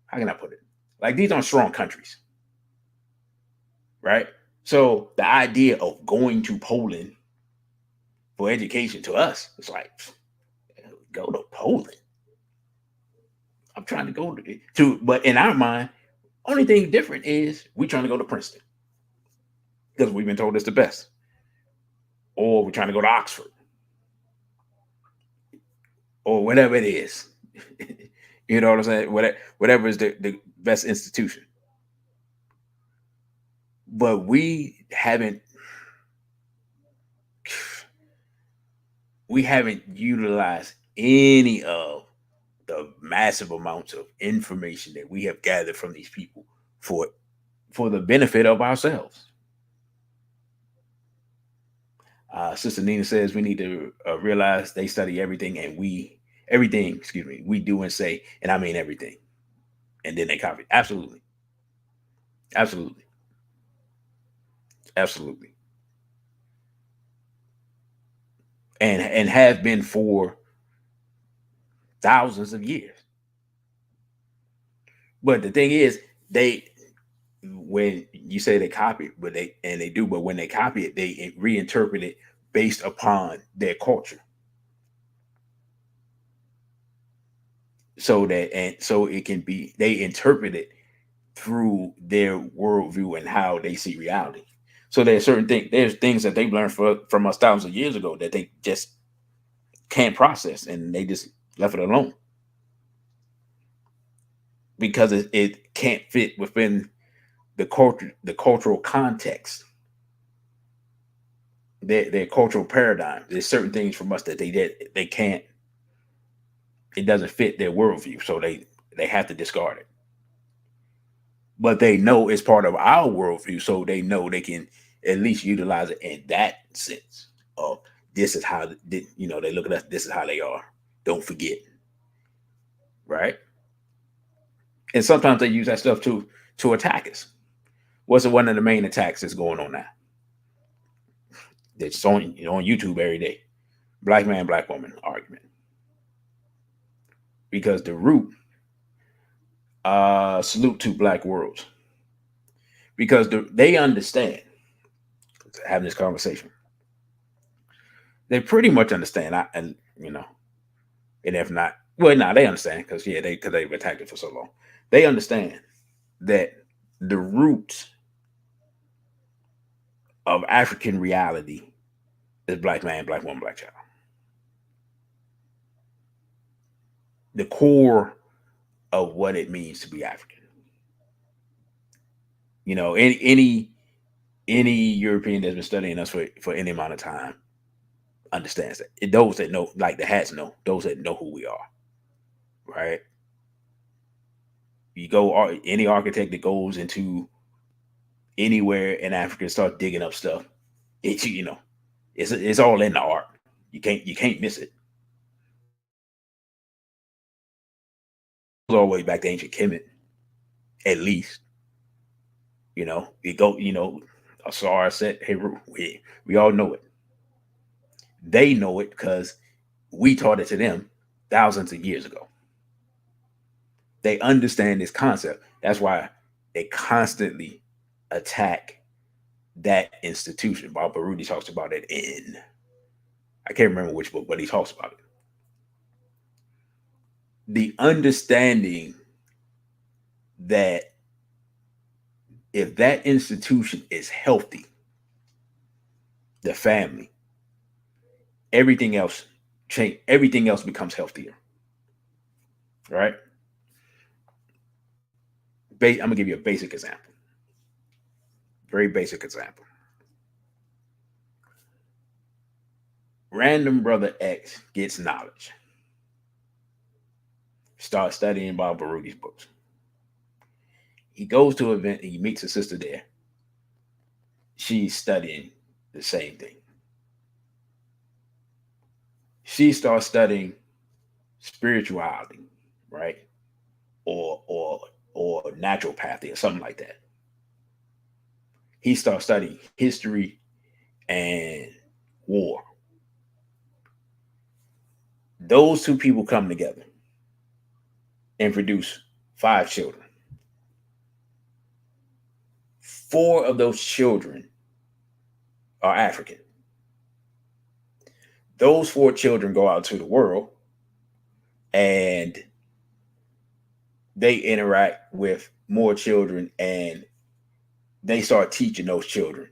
How can I put it? Like these aren't strong countries, right? So the idea of going to Poland for education to us, it's like, go to Poland. I'm trying to go to, but in our mind, only thing different is we trying to go to Princeton because we've been told it's the best, or we're trying to go to Oxford, or whatever it is. You know what I'm saying? Whatever is the best institution. But we haven't utilized any of the massive amounts of information that we have gathered from these people for the benefit of ourselves. Sister Nina says we need to realize they study everything and we do and say, and I mean everything, and then they copy. Absolutely, absolutely, absolutely, and have been for thousands of years. But the thing is, when you say they copy, but when they copy it, they reinterpret it based upon their culture. So it can be, they interpret it through their worldview and how they see reality. So there's certain things, there's things that they've learned from us thousands of years ago that they just can't process, and they just left it alone because it can't fit within the cultural context, their cultural paradigm. There's certain things from us that they can't. It doesn't fit their worldview, so they have to discard it. But they know it's part of our worldview, so they know they can at least utilize it in that sense of this is how they look at us. This is how they are. Don't forget, right? And sometimes they use that stuff to attack us. What's one of the main attacks that's going on now? That's on YouTube every day. Black man, black woman argument. Because the root, salute to Black worlds. Because they understand, having this conversation, they pretty much understand. And if not, well, no, they understand because they've attacked it for so long. They understand that the roots of African reality is black man, black woman, black child. The core of what it means to be African. Any European that's been studying us for any amount of time understands that. Those that know, like the hats know, those that know who we are, right? You go, any architect that goes into anywhere in Africa and start digging up stuff, it's all in the art. You can't miss it. All the way back to ancient Kemet, at least. You go, Asar, Set, Heru. We all know it. They know it because we taught it to them thousands of years ago. They understand this concept. That's why they constantly attack that institution. Bob Baruti talks about it in, I can't remember which book, but he talks about it. The understanding that if that institution is healthy, the family, everything else change. Everything else becomes healthier, right? I'm gonna give you a basic example. Very basic example. Random brother X gets knowledge. Starts studying Bob Baruti's books. He goes to an event and he meets a sister there. She's studying the same thing. She starts studying spirituality, right? Or naturopathy or something like that. He starts studying history and war. Those two people come together and produce 5 children. 4 of those children are African. Those 4 children go out to the world and they interact with more children and they start teaching those children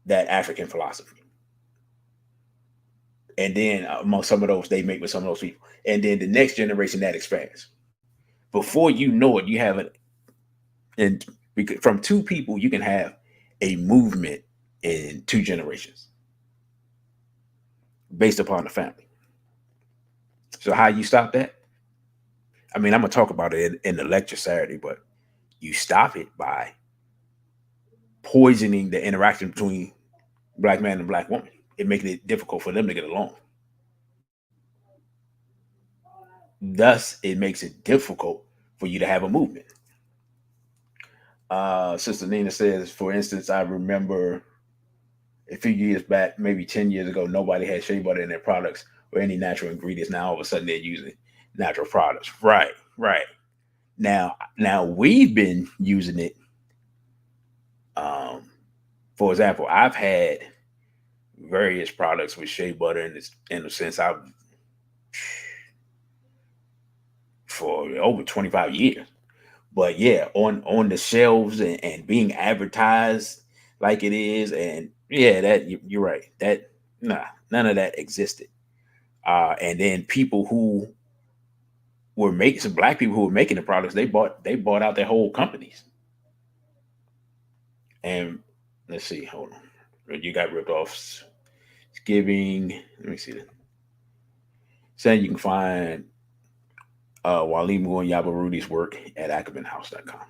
that African philosophy. And then among some of those, they make with some of those people. And then the next generation that expands. Before you know it, you have it. And from 2 people, you can have a movement in 2 generations based upon the family. So how you stop that? I mean, I'm going to talk about it in the lecture Saturday, but you stop it by poisoning the interaction between black man and black woman. It making it difficult for them to get along. Thus, it makes it difficult for you to have a movement. Sister Nina says, for instance, I remember a few years back, maybe 10 years ago, nobody had shea butter in their products or any natural ingredients. Now all of a sudden they're using natural products. Right. Now we've been using it. For example, I've had various products with shea butter in the sense for over 25 years. But yeah, on the shelves and being advertised like it is, and yeah, that you're right. That nah, none of that existed. And then people who were making some black people who were making the products, they bought out their whole companies. And let's see, hold on, you got ripped off. Giving. Let me see that. Saying you can find Walimu and Yabarudi's work at AckermanHouse.com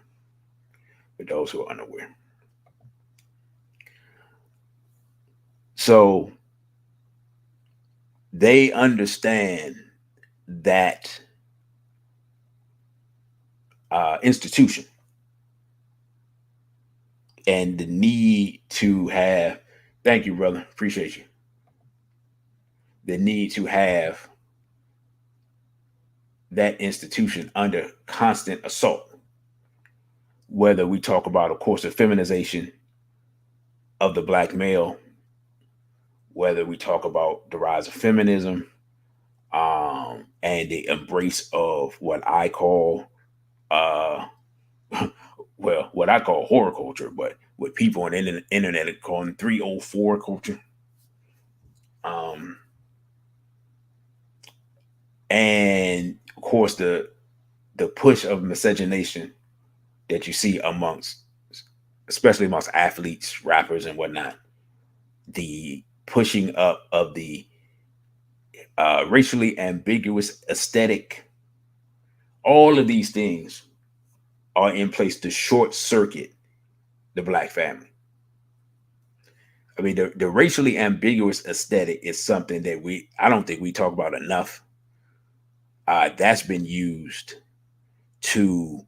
for those who are unaware. So they understand that institution and the need to have. Thank you, brother. Appreciate you. The need to have that institution under constant assault. Whether we talk about, of course, the feminization of the black male, whether we talk about the rise of feminism, and the embrace of what I call, uh, well, what I call horror culture, but what people on the internet are calling 304 culture. And of course, the push of miscegenation that you see amongst, especially amongst athletes, rappers, and whatnot, the pushing up of the racially ambiguous aesthetic, all of these things are in place to short circuit the black family. I mean, the racially ambiguous aesthetic is something that I don't think we talk about enough. That's been used to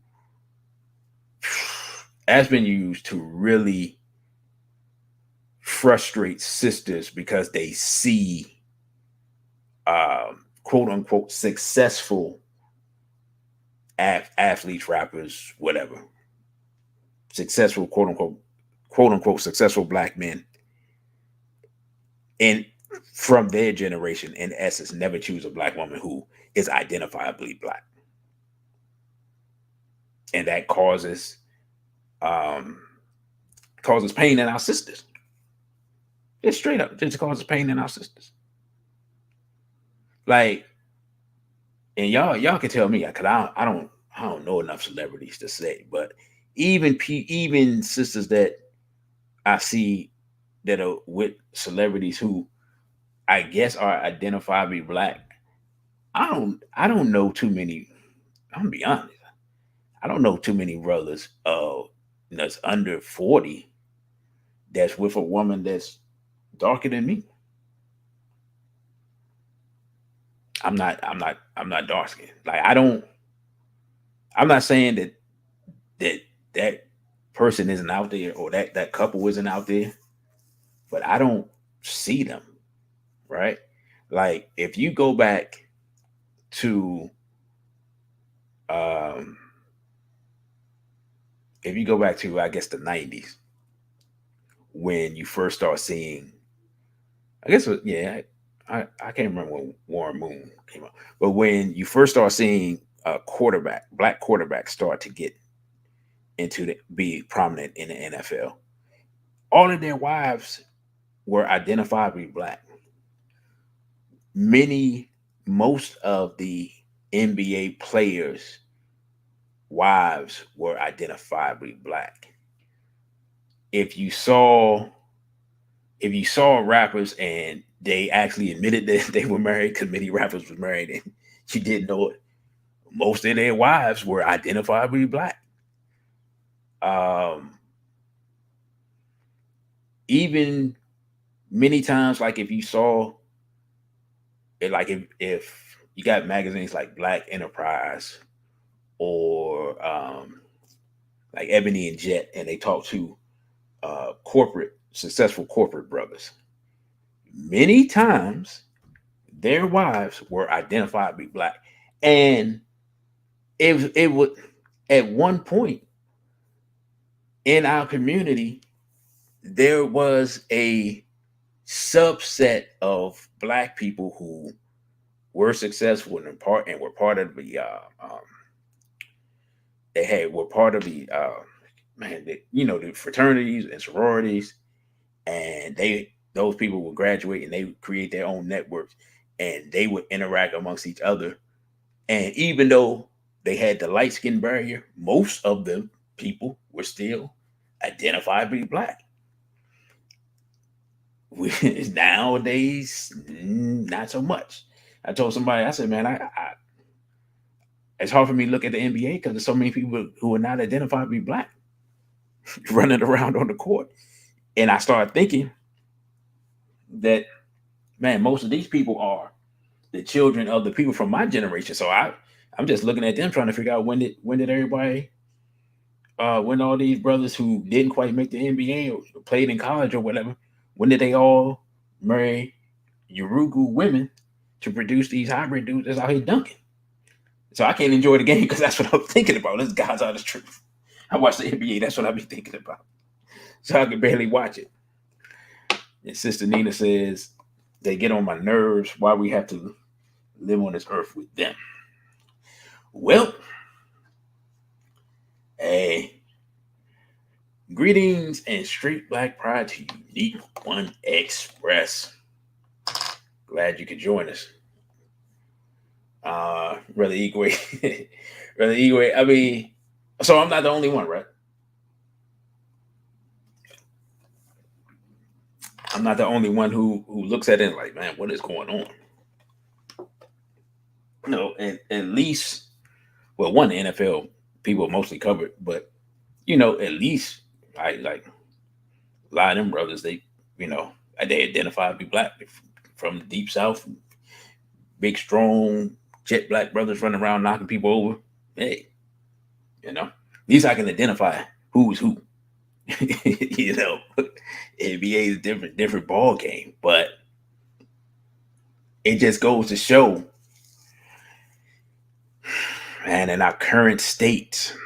really frustrate sisters because they see quote unquote successful athletes, rappers, whatever, successful quote unquote successful black men, and from their generation, in essence, never choose a black woman who is identifiably black, and that causes pain in our sisters. Just straight up, just causes pain in our sisters. Like, and y'all can tell me, because I don't know enough celebrities to say, but even sisters that I see that are with celebrities who I guess are identifiably black, I don't know too many. I'm gonna be honest. I don't know too many brothers that's under 40 that's with a woman that's darker than me. I'm not dark skinned. Like, I'm not saying that that person isn't out there, or that couple isn't out there, but I don't see them, right? Like, if you go back to um I guess the 90s, when you first start seeing, I guess yeah, I can't remember when Warren Moon came out, but when you first start seeing black quarterbacks start to get be prominent in the NFL, all of their wives were identifiably black. Most of the NBA players' wives were identifiably black. If you saw rappers and they actually admitted that they were married, because many rappers were married and you didn't know it, most of their wives were identifiably black. Even many times, like, if you saw it, like, if you got magazines like Black Enterprise, or like Ebony and Jet, and they talk to successful corporate brothers, many times their wives were identifiably black. And it would, at one point in our community, there was a subset of black people who were successful and were part of the were part of the the fraternities and sororities, and those people would graduate and they would create their own networks, and they would interact amongst each other. And even though they had the light skin barrier, most of the people were still identifiably black. Nowadays, not so much. I told somebody, I said, man, it's hard for me to look at the NBA because there's so many people who are not identifiably black running around on the court. And I started thinking that, man, most of these people are the children of the people from my generation. So I'm just looking at them trying to figure out when did everybody when all these brothers who didn't quite make the NBA or played in college or whatever, when did they all marry Urugu women to produce these hybrid dudes that's out here dunking? So I can't enjoy the game because that's what I'm thinking about. This God's honest truth. I watch the NBA, that's what I be thinking about. So I can barely watch it. And Sister Nina says they get on my nerves. Why we have to live on this earth with them? Well, hey, greetings and straight black pride to Unique One Express. Glad you could join us. Brother Igwe. Brother Igwe, I mean, so I'm not the only one, right? I'm not the only one who looks at it like, man, what is going on? No, at least, well, one, the NFL people mostly covered, but at least like a lot of them brothers, they identify to be black from the deep south, big strong jet black brothers running around knocking people over. Hey, at least I can identify who's who. NBA is a different ball game, but it just goes to show, man, in our current state,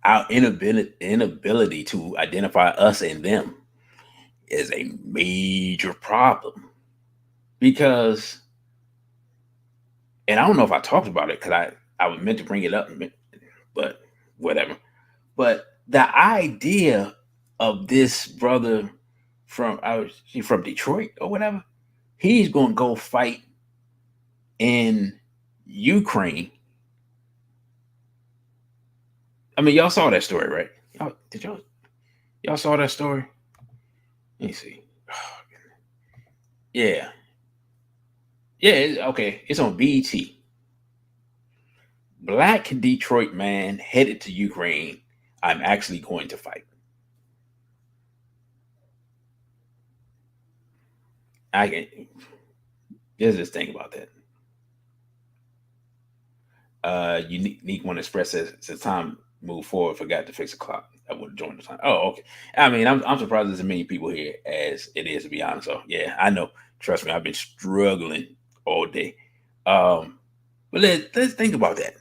our inability to identify us and them is a major problem. Because, and I don't know if I talked about it because I was meant to bring it up, but whatever. But the idea of this brother from Detroit or whatever, he's going to go fight in Ukraine. I mean, y'all saw that story, right? Y'all saw that story? Let me see. Oh, yeah. Yeah, okay. It's on BT. Black Detroit man headed to Ukraine. I'm actually going to fight. I can just think about that. Unique One Express says time move forward, forgot to fix the clock. I would have joined the time. Oh, okay. I mean, I'm surprised there's as many people here as it is, to be honest. So yeah, I know. Trust me, I've been struggling all day. But let's think about that.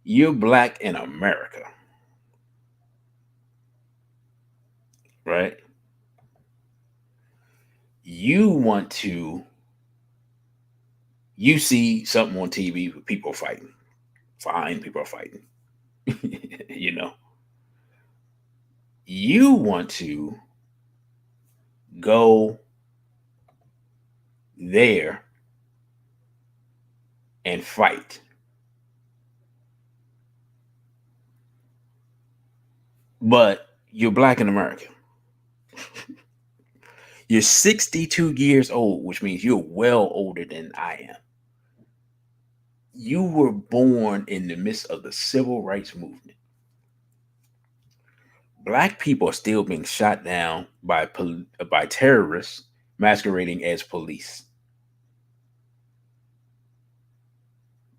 You're black in America, right? You see something on TV with people fighting. Fine, people are fighting. You want to go there and fight. But you're black in America. You're 62 years old, which means you're well older than I am. You were born in the midst of the civil rights movement. Black people are still being shot down by terrorists masquerading as police.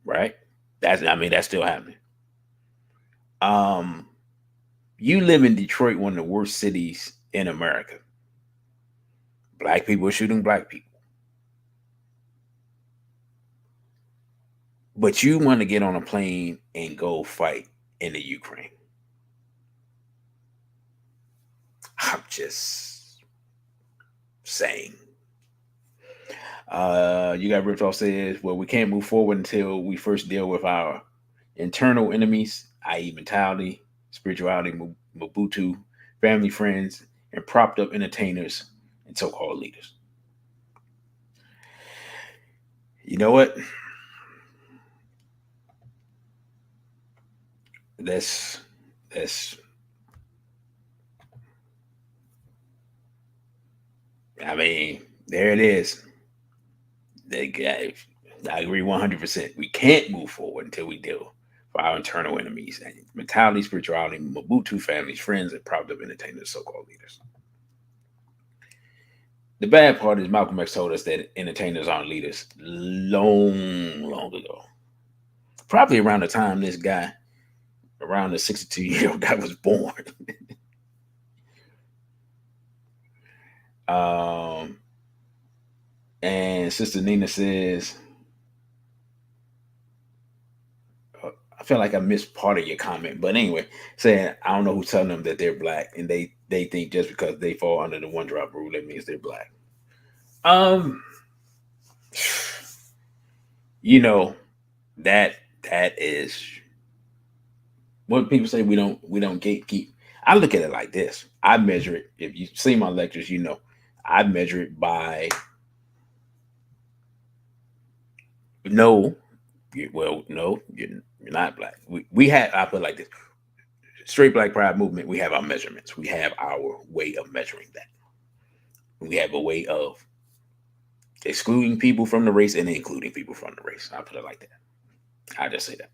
Right? That's still happening. You live in Detroit, one of the worst cities in America. Black people are shooting black people. But you want to get on a plane and go fight in the Ukraine. I'm just saying. You got ripped off says, well, we can't move forward until we first deal with our internal enemies, i.e., mentality, spirituality, Mobutu, family, friends, and propped up entertainers and so-called leaders. You know what? That's that's. I mean, there it is. I agree 100%. We can't move forward until we deal with our internal enemies and mentality, spirituality, Mobutu families, friends, and propped up entertainers, so-called leaders. The bad part is Malcolm X told us that entertainers aren't leaders long, long ago. Probably around the time this guy, around the 62-year-old guy was born. um, and Sister Nina says, I feel like I missed part of your comment, but anyway, saying I don't know who's telling them that they're black, and they think just because they fall under the one drop rule, that means they're black. Um, you know, that is what people say. We don't gatekeep. I look at it like this. I measure it. If you see my lectures, you know, I measure it by no. Well, no, you're not black. We have. I put it like this: straight black pride movement. We have our measurements. We have our way of measuring that. We have a way of excluding people from the race and including people from the race. I put it like that. I just say that.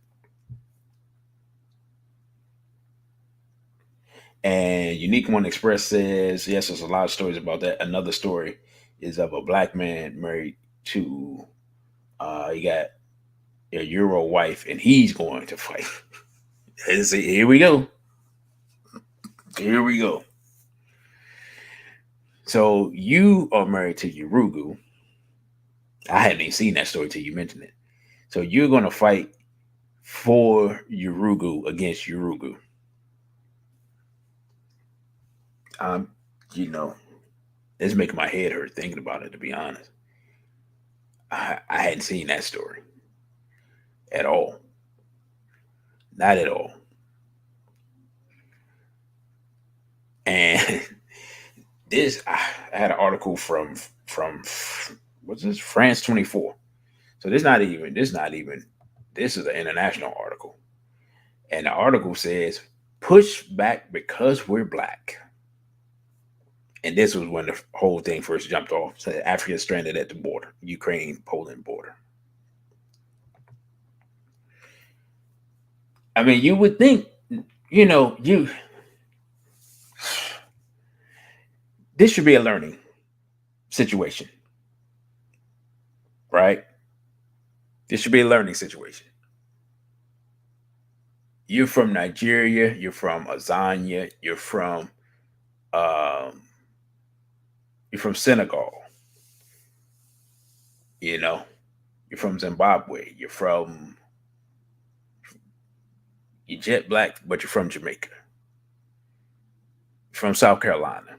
And Unique One Express says, yes, there's a lot of stories about that. Another story is of a black man married to, he got a Euro wife, and he's going to fight. And see, here we go. Here we go. So you are married to Urugu. I hadn't even seen that story till you mentioned it. So you're going to fight for Urugu against Urugu. Um, you know, it's making my head hurt thinking about it, to be honest. I hadn't seen that story at all. Not at all. And this, I had an article from what's this, France 24. So this is an international article. And the article says, push back because we're black. And this was when the whole thing first jumped off. So Africans stranded at the border, Ukraine-Poland border. I mean, you would think, this should be a learning situation, right? This should be a learning situation. You're from Nigeria, you're from Azania, um, you're from Senegal, you know, you're from Zimbabwe, you're jet black, but you're from Jamaica, you're from South Carolina,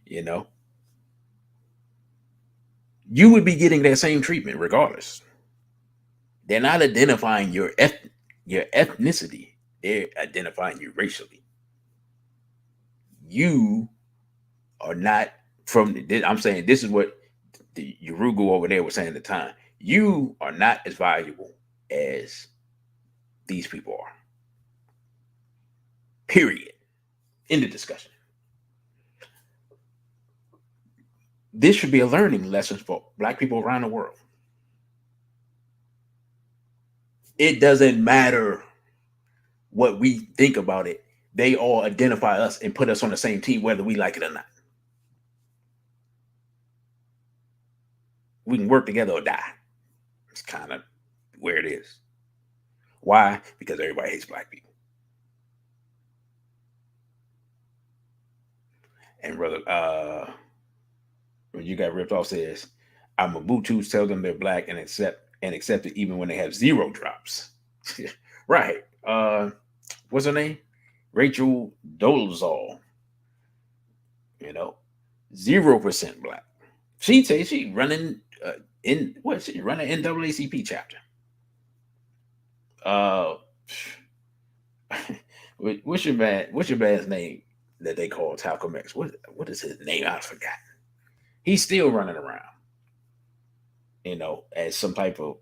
you know, you would be getting that same treatment regardless. They're not identifying your ethnicity. They're identifying you racially. You are not from. I'm saying this is what the Urugu over there was saying at the time. You are not as valuable as these people are. Period. End of discussion. This should be a learning lesson for black people around the world. It doesn't matter what we think about it. They all identify us and put us on the same team, whether we like it or not. We can work together or die. It's kind of where it is. Why? Because everybody hates black people. And brother, when you got ripped off says, I'm a Mobutus tell them they're black and accept it even when they have zero drops. Right. What's her name? Rachel Dolezal. 0% black. She say she running she running NAACP chapter. What's your man's name that they call Talcum X? What is his name? I forgot. He's still running around, as some type of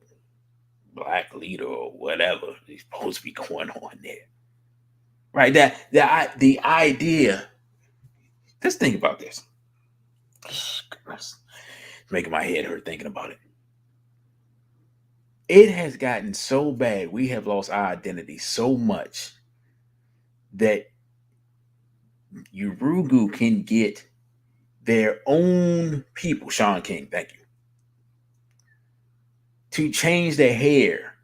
black leader or whatever he's supposed to be going on there. Right? The idea. Let's think about this. Goodness, it's making my head hurt thinking about it. It has gotten so bad. We have lost our identity so much that Urugu can get their own people, Sean King, thank you, to change their hair,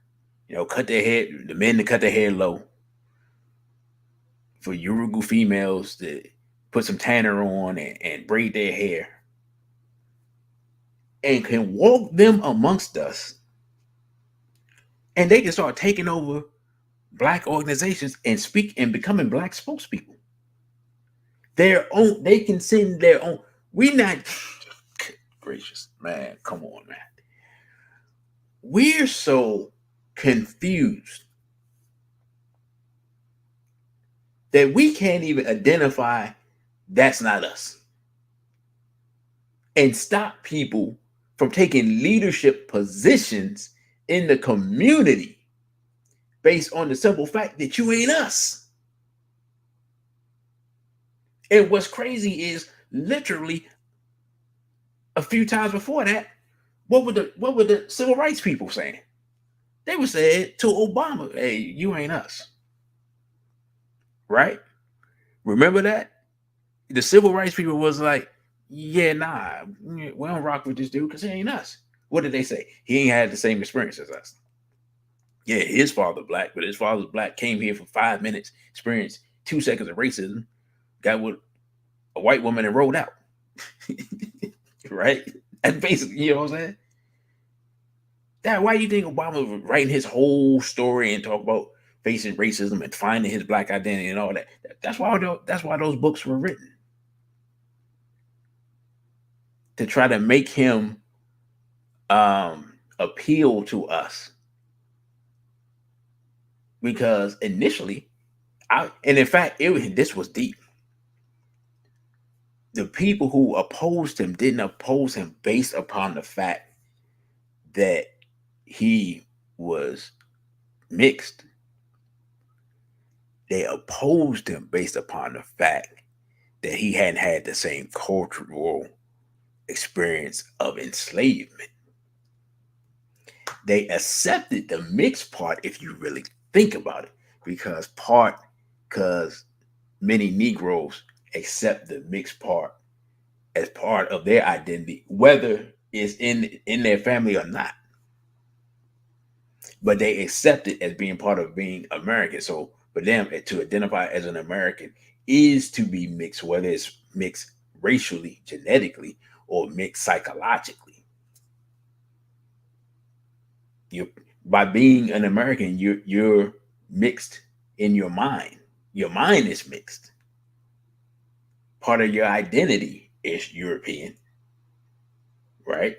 cut their hair, the men to cut their hair low, for Urugu females to put some tanner on and braid their hair, and can walk them amongst us, and they can start taking over black organizations and speak and becoming black spokespeople. They can send their own. We not gracious, man. Come on, man. We're so confused that we can't even identify that's not us, and stop people from taking leadership positions in the community based on the simple fact that you ain't us. And what's crazy is literally a few times before that, what were the civil rights people saying? They were saying to Obama, "Hey, you ain't us." Right? Remember that? The civil rights people was like, "Yeah, nah, we don't rock with this dude because he ain't us." What did they say? He ain't had the same experience as us. Yeah, his father black, but his father's black, came here for 5 minutes, experienced 2 seconds of racism, got with a white woman and rolled out. Right? That's basically, you know what I'm saying? Why do you think Obama was writing his whole story and talk about facing racism and finding his black identity and all that? That's why those books were written. To try to make him appeal to us. Because initially, and in fact, this was deep. The people who opposed him didn't oppose him based upon the fact that he was mixed. They opposed him based upon the fact that he hadn't had the same cultural experience of enslavement. They accepted the mixed part, if you really think about it, because many Negroes accept the mixed part as part of their identity, whether it's in their family or not. But they accept it as being part of being American. So for them to identify as an American is to be mixed, whether it's mixed racially, genetically, or mixed psychologically. By being an American, you're mixed in your mind. Your mind is mixed. Part of your identity is European, right?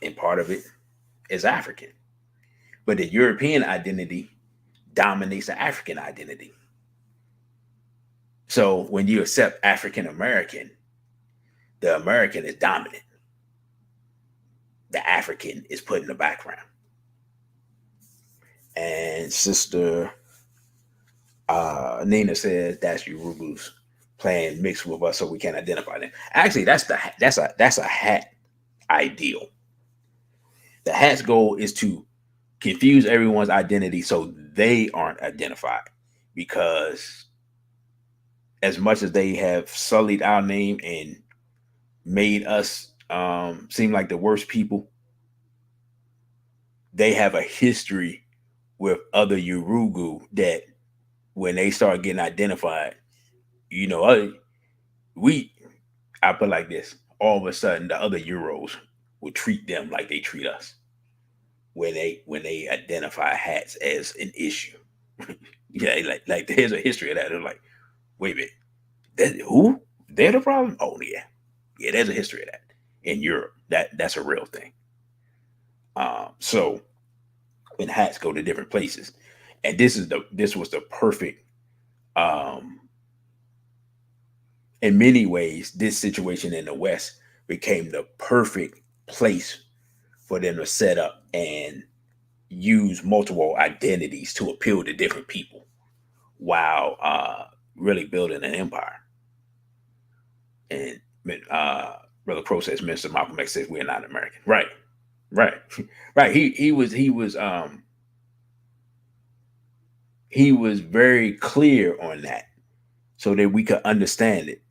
And part of it is African. But the European identity dominates the African identity. So when you accept African American, the American is dominant. The African is put in the background. And Sister Nina says that's Urugu's playing mixed with us so we can't identify them. Actually, that's a hat ideal. The hat's goal is to confuse everyone's identity so they aren't identified, because as much as they have sullied our name and made us seem like the worst people, they have a history with other Urugu that when they start getting identified, I put it like this: all of a sudden the other Euros will treat them like they treat us when they identify hats as an issue. Yeah, like there's a history of that. They're like, wait a minute, who? They're the problem? Oh yeah. Yeah, there's a history of that in Europe. That's a real thing. So when hats go to different places, and this was the perfect, in many ways, this situation in the West became the perfect place for them to set up and use multiple identities to appeal to different people while really building an empire. And Brother Crow says, Mr. Malcolm X says we're not American. Right, right, right. He was very clear on that so that we could understand it.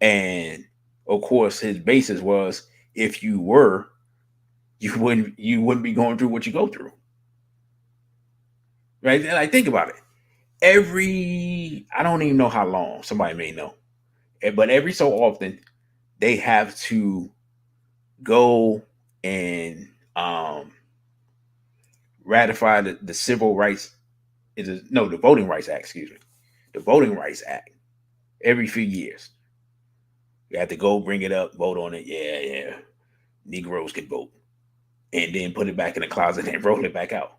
And of course, his basis was if you were, you wouldn't be going through what you go through. Right? Like think about it. I don't even know how long, somebody may know, but every so often they have to go and ratify the Civil Rights, the Voting Rights Act, excuse me, the Voting Rights Act every few years. You have to go bring it up, vote on it. Yeah, yeah. Negroes can vote. And then put it back in the closet and roll it back out.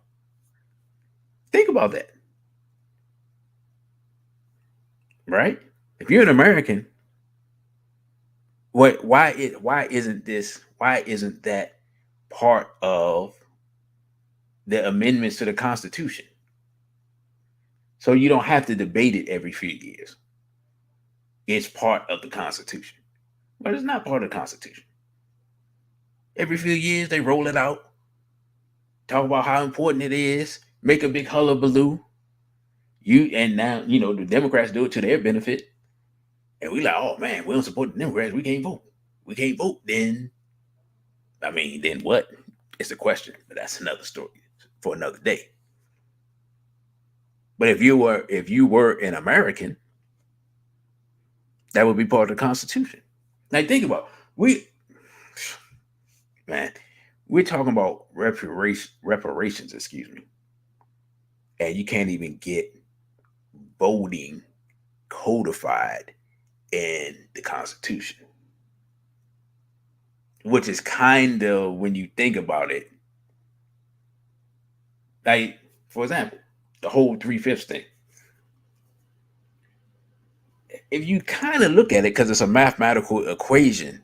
Think about that. Right? If you're an American, why isn't that part of the amendments to the Constitution? So you don't have to debate it every few years. It's part of the Constitution. But it's not part of the Constitution. Every few years they roll it out, talk about how important it is, make a big hullabaloo. Now the Democrats do it to their benefit. And we like, oh man, we don't support the Democrats. We can't vote. We can't vote. Then what? It's a question, but that's another story for another day. But if you were an American, that would be part of the Constitution. Now think about we're talking about reparations, excuse me, and you can't even get voting codified in the Constitution, which is kind of, when you think about it, like, for example, the whole 3/5 thing. If you kind of look at it, because it's a mathematical equation,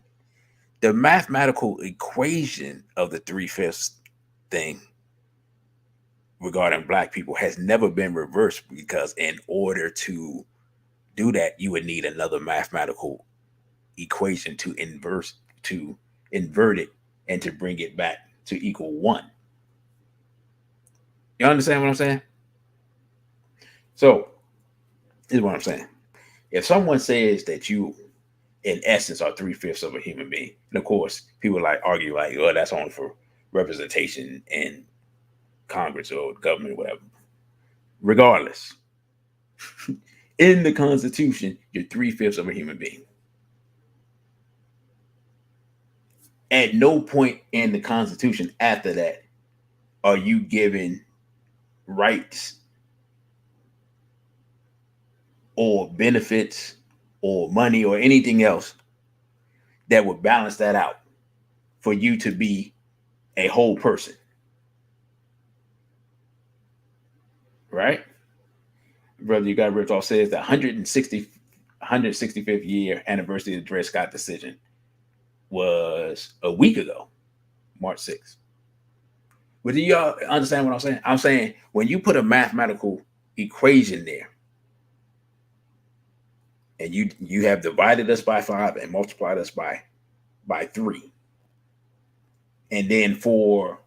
the mathematical equation of the 3/5 thing regarding Black people has never been reversed, because in order to do that, you would need another mathematical equation to invert it and to bring it back to equal 1. You understand what I'm saying? So this is what I'm saying. If someone says that you, in essence, are 3/5 of a human being, and of course, people argue oh, that's only for representation in Congress or government or whatever. Regardless, in the Constitution, you're 3/5 of a human being. At no point in the Constitution after that are you given rights or benefits or money or anything else that would balance that out for you to be a whole person. Right? Brother, you got ripped off says the 165th year anniversary of the Dred Scott decision was a week ago, March 6th. But do y'all understand what I'm saying? I'm saying when you put a mathematical equation there and you have divided us by 5 and multiplied us by 3, and then for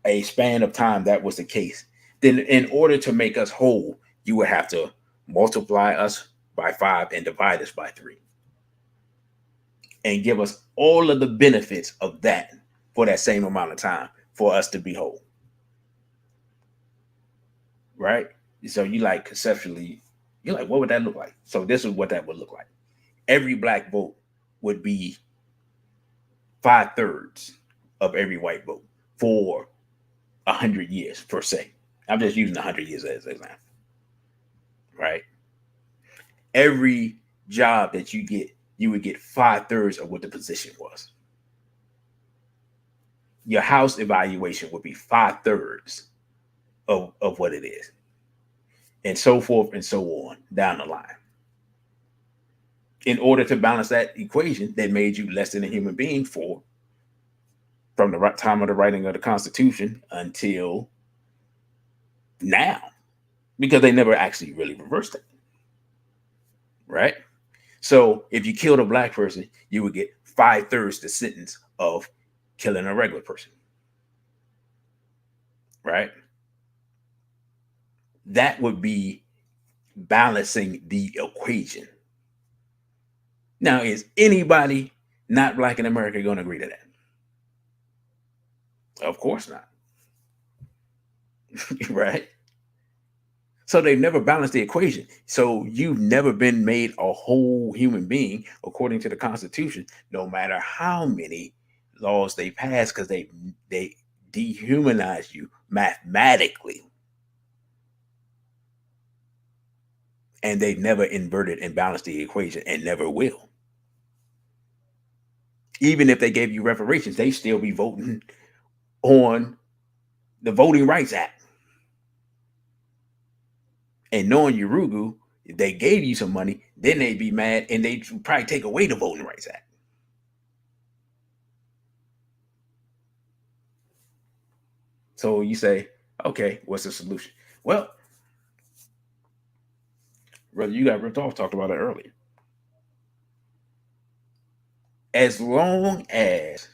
a span of time that was the case, then in order to make us whole, you would have to multiply us by 5 and divide us by 3 and give us all of the benefits of that for that same amount of time for us to be whole. Right? So you conceptually, you're like, what would that look like? So this is what that would look like. Every Black vote would be 5/3 of every white vote for 100 years, per se. I'm just using 100 years as an example. Right? Every job that you get, you would get 5/3 of what the position was. Your house evaluation would be 5/3 of what it is, and so forth and so on down the line. In order to balance that equation, they made you less than a human being from the time of the writing of the Constitution until now, because they never actually really reversed it, right? So if you killed a black person, you would get 5/3 the sentence of killing a regular person, right? That would be balancing the equation. Now, is anybody not black in America going to agree to that? Of course not. Right? So they've never balanced the equation. So you've never been made a whole human being according to the Constitution, no matter how many laws they pass, because they dehumanize you mathematically. And they've never inverted and balanced the equation, and never will. Even if they gave you reparations, they still be voting on the Voting Rights Act. And knowing Urugu, if they gave you some money, then they'd be mad and they'd probably take away the Voting Rights Act. So you say, okay, what's the solution? Well, brother, you got ripped off, talked about it earlier. As long as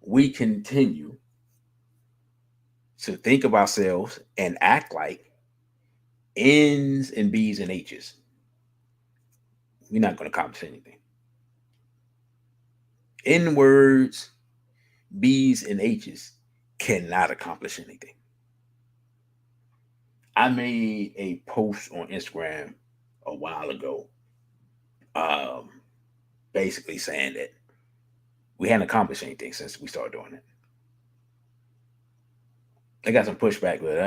we continue to think of ourselves and act like N's and B's and H's, we're not going to accomplish anything. N words, B's and H's cannot accomplish anything. I made a post on Instagram a while ago, basically saying that we hadn't accomplished anything since we started doing it. I got some pushback, but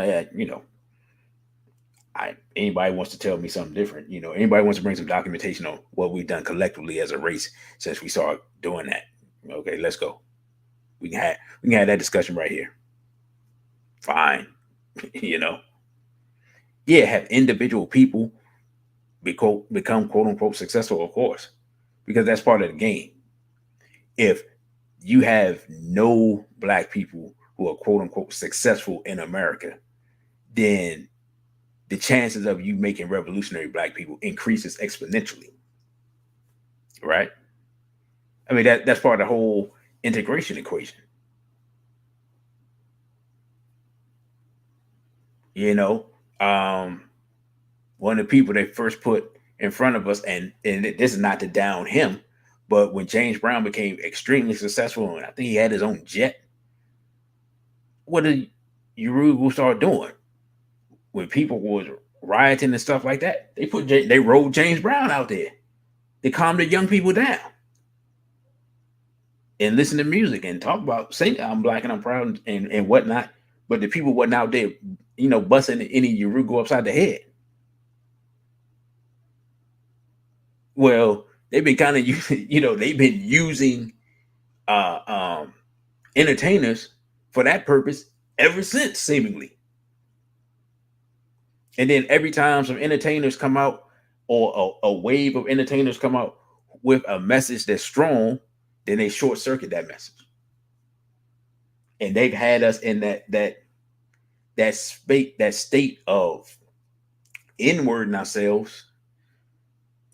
anybody wants to tell me something different, anybody wants to bring some documentation on what we've done collectively as a race since we started doing that. Okay, let's go. We can have that discussion right here. Fine. Yeah, have individual people become quote unquote successful, of course, because that's part of the game. If you have no black people who are quote unquote successful in America, then the chances of you making revolutionary black people increases exponentially. Right? I mean, that's part of the whole integration equation. One of the people they first put in front of us, and this is not to down him, but when James Brown became extremely successful, and I think he had his own jet, what did Urugu start doing? When people was rioting and stuff like that, they rolled James Brown out there. They calmed the young people down and listen to music and talk about, sing I'm black and I'm proud and whatnot. But the people wasn't out there, busting any Urugu upside the head. Well, they've been kind of using, they've been using entertainers for that purpose ever since, seemingly. And then every time some entertainers come out, or a wave of entertainers come out with a message that's strong, then they short circuit that message. And they've had us in that state of inwarding ourselves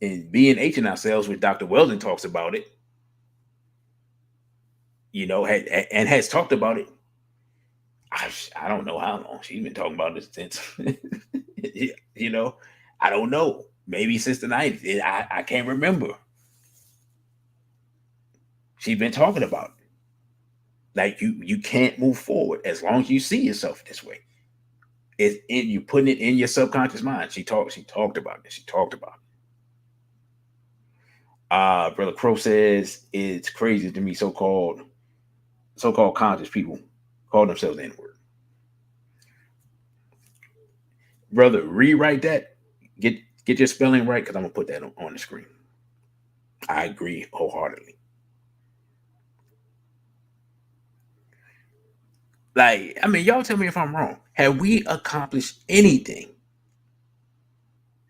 and being H-ing ourselves, which Dr. Weldon talks about it, and has talked about it. I don't know how long she's been talking about this since. I don't know. Maybe since the 90s. I can't remember. She's been talking about it. Like you can't move forward as long as you see yourself this way. You putting it in your subconscious mind. She talked about this. She talked about it. Brother Crow says it's crazy to me so-called conscious people call themselves the N-word. Brother, rewrite that. Get your spelling right, because I'm gonna put that on the screen. I agree wholeheartedly. Like, I mean, y'all tell me if I'm wrong. Have we accomplished anything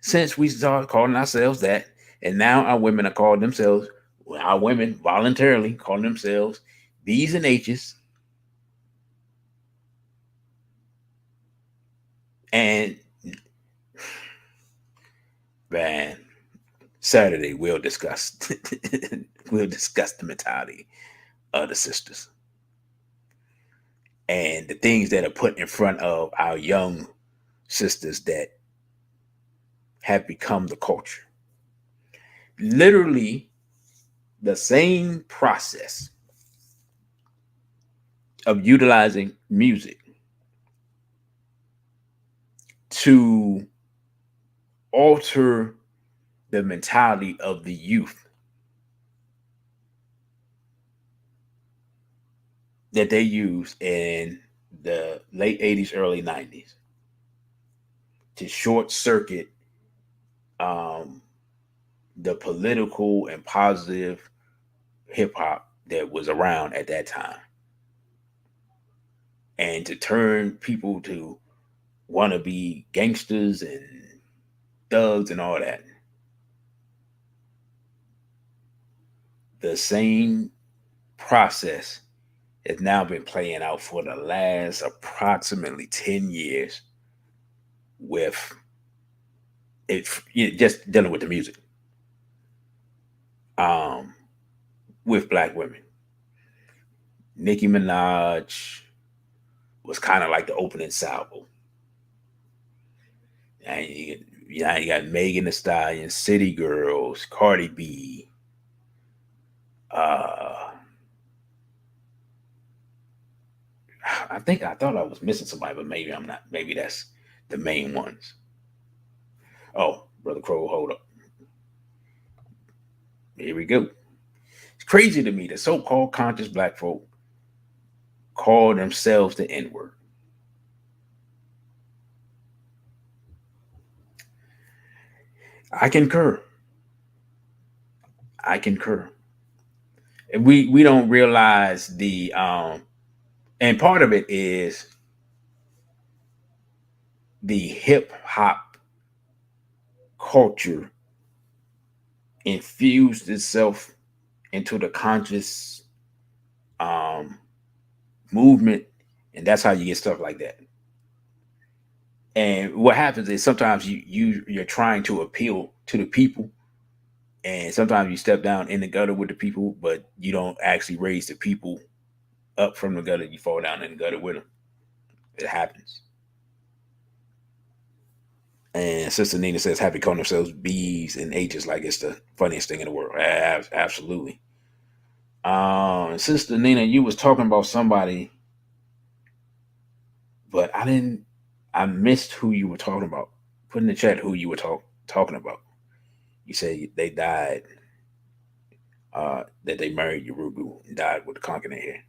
since we started calling ourselves that? And now our women are calling themselves, well, our women voluntarily calling themselves B's and H's. And man, Saturday we'll discuss we'll discuss the mentality of the sisters and the things that are put in front of our young sisters that have become the culture. Literally the same process of utilizing music to alter the mentality of the youth that they use in the late 80s, early 90s to short circuit um, the political and positive hip hop that was around at that time, and to turn people to want to be gangsters and thugs and all that. The same process has now been playing out for the last approximately 10 years with it, just dealing with the music, um, with black women. Nicki Minaj was kind of like the opening salvo. And you got Megan Thee Stallion, City Girls, Cardi B. Uh, I thought I was missing somebody, but maybe I'm not. Maybe that's the main ones. Oh, Brother Crow, hold up. Here we go. It's crazy to me that so-called conscious black folk call themselves the N-word. I concur. I concur. And we don't realize the and part of it is the hip hop culture infused itself into the conscious um movement, and that's how you get stuff like that. And what happens is sometimes you're trying to appeal to the people, and sometimes you step down in the gutter with the people, but you don't actually raise the people up from the gutter. You fall down in the gutter with them. It happens. And Sister Nina says, happy calling themselves B's and H's like it's the funniest thing in the world. Absolutely. Sister Nina, you was talking about somebody, but I missed who you were talking about. Put in the chat who you were talking about. You say they died, that they married Urugu and died with the conch in their hair.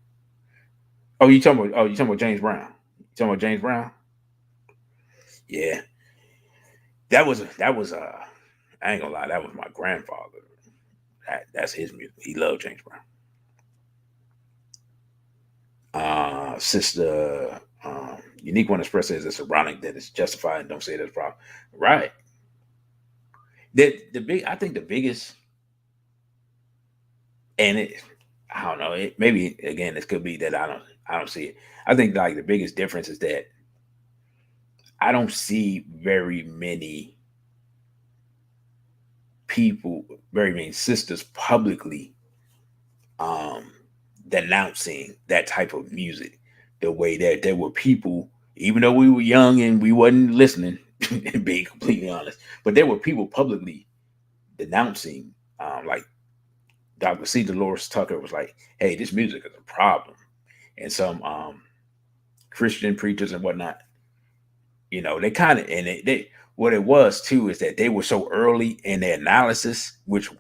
You talking about James Brown. You talking about James Brown? Yeah. That was I ain't gonna lie, that was my grandfather. That's his music. He loved James Brown. Sister Unique One Express says it's ironic that it's justified and don't say that's a problem. Right. I think the biggest, and it, I don't know, it maybe again this could be that I don't see it. I think like the biggest difference is that I don't see very many people, very many sisters publicly um denouncing that type of music the way that there were people, even though we were young and we wasn't listening, being completely honest, but there were people publicly denouncing, like Dr. C. Dolores Tucker was like, hey, this music is a problem. And some Christian preachers and whatnot, they kind of, and they what it was too is that they were so early in their analysis, which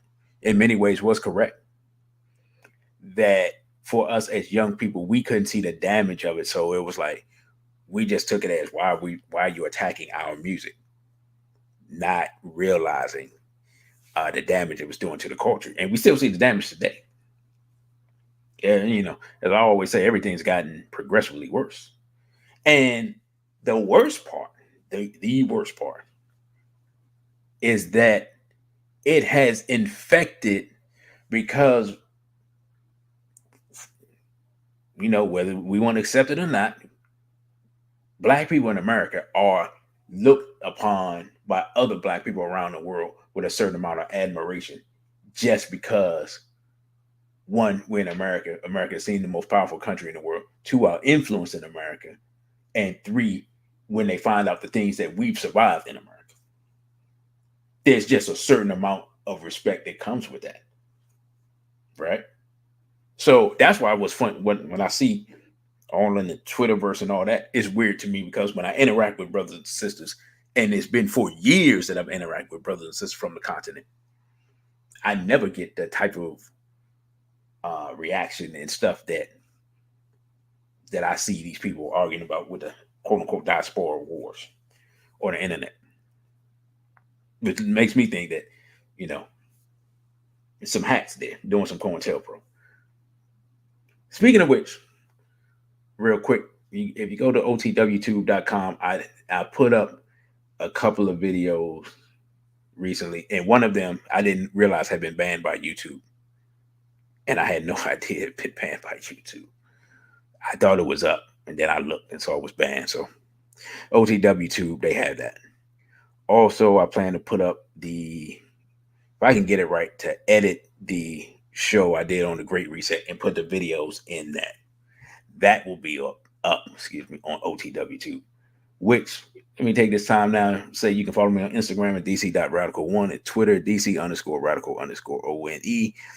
in many ways was correct, that for us as young people, we couldn't see the damage of it. So it was like we just took it as why are you attacking our music, not realizing the damage it was doing to the culture. And we still see the damage today. And, as I always say, everything's gotten progressively worse. And the worst part, the worst part, is that it has infected because, whether we want to accept it or not, Black people in America are looked upon by other Black people around the world with a certain amount of admiration just because, one, we're in America. America is seen the most powerful country in the world. Two, our influence in America. And three, when they find out the things that we've survived in America. There's just a certain amount of respect that comes with that. Right? So that's why it was fun when I see all in the Twitterverse and all that. It's weird to me because when I interact with brothers and sisters, and it's been for years that I've interacted with brothers and sisters from the continent, I never get the type of reaction and stuff that I see these people arguing about with the quote unquote diaspora wars or the internet. Which makes me think that, there's some hacks there doing some COINTELPRO. Speaking of which, real quick, if you go to otwtube.com, I put up a couple of videos recently, and one of them I didn't realize had been banned by YouTube. And I had no idea it had been banned by YouTube. I thought it was up, and then I looked and saw it was banned. So OTWTube, they have that. Also, I plan to put up if I can get it right, to edit the show I did on the Great Reset and put the videos in that. That will be up, on OTWTube. Which, let me take this time now and say you can follow me on Instagram at dc.radical1, at Twitter, dc_radical_one.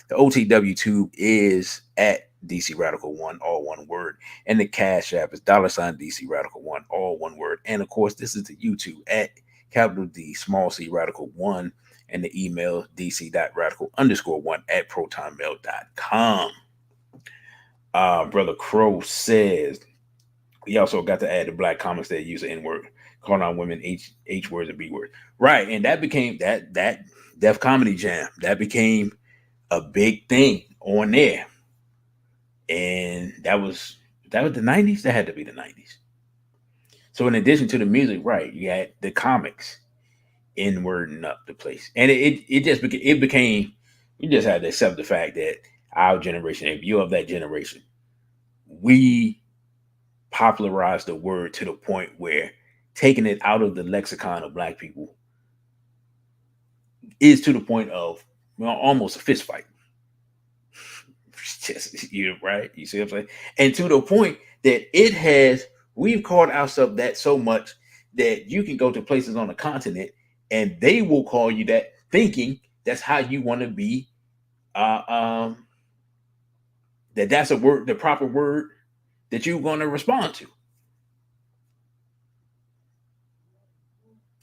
The OTWTube is at dcradical1, all one word. And the Cash App is $DC_radical1, all one word. And of course, this is the YouTube at capital D, small c, radical1. And the email dc.radical_1 at protonmail.com. Brother Crow says, he also got to add the Black comments that use the N-word, calling on women H words and B words. Right. And that became that Def Comedy Jam. That became a big thing on there. And that was the 90s? That had to be the 90s. So in addition to the music, right, you had the comics N-wording up the place. And it became, you just had to accept the fact that our generation, if you're of that generation, we popularized the word to the point where taking it out of the lexicon of Black people is to the point of almost a fist fight. Just, right? You see what I'm saying? And to the point that we've called ourselves that so much that you can go to places on the continent and they will call you that, thinking that's how you want to be. That's a word, the proper word that you're going to respond to.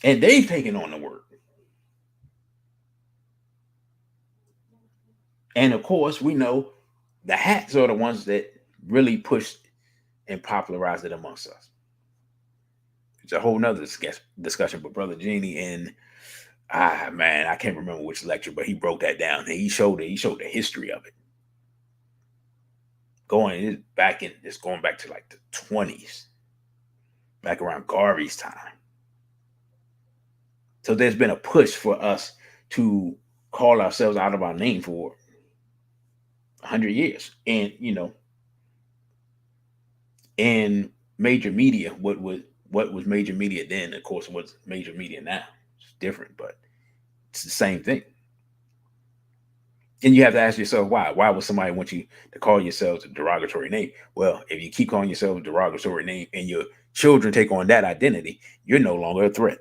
And they've taken on the word. And of course, we know the hats are the ones that really pushed and popularized it amongst us. It's a whole nother discussion, but Brother Genie in, I can't remember which lecture, but he broke that down and he showed the history of it. Going back to like the 20s, back around Garvey's time. So there's been a push for us to call ourselves out of our name for 100 years. And, in major media, what was major media then, of course, what's major media now. It's different, but it's the same thing. And you have to ask yourself why. Why would somebody want you to call yourselves a derogatory name? Well, if you keep calling yourself a derogatory name and your children take on that identity, you're no longer a threat.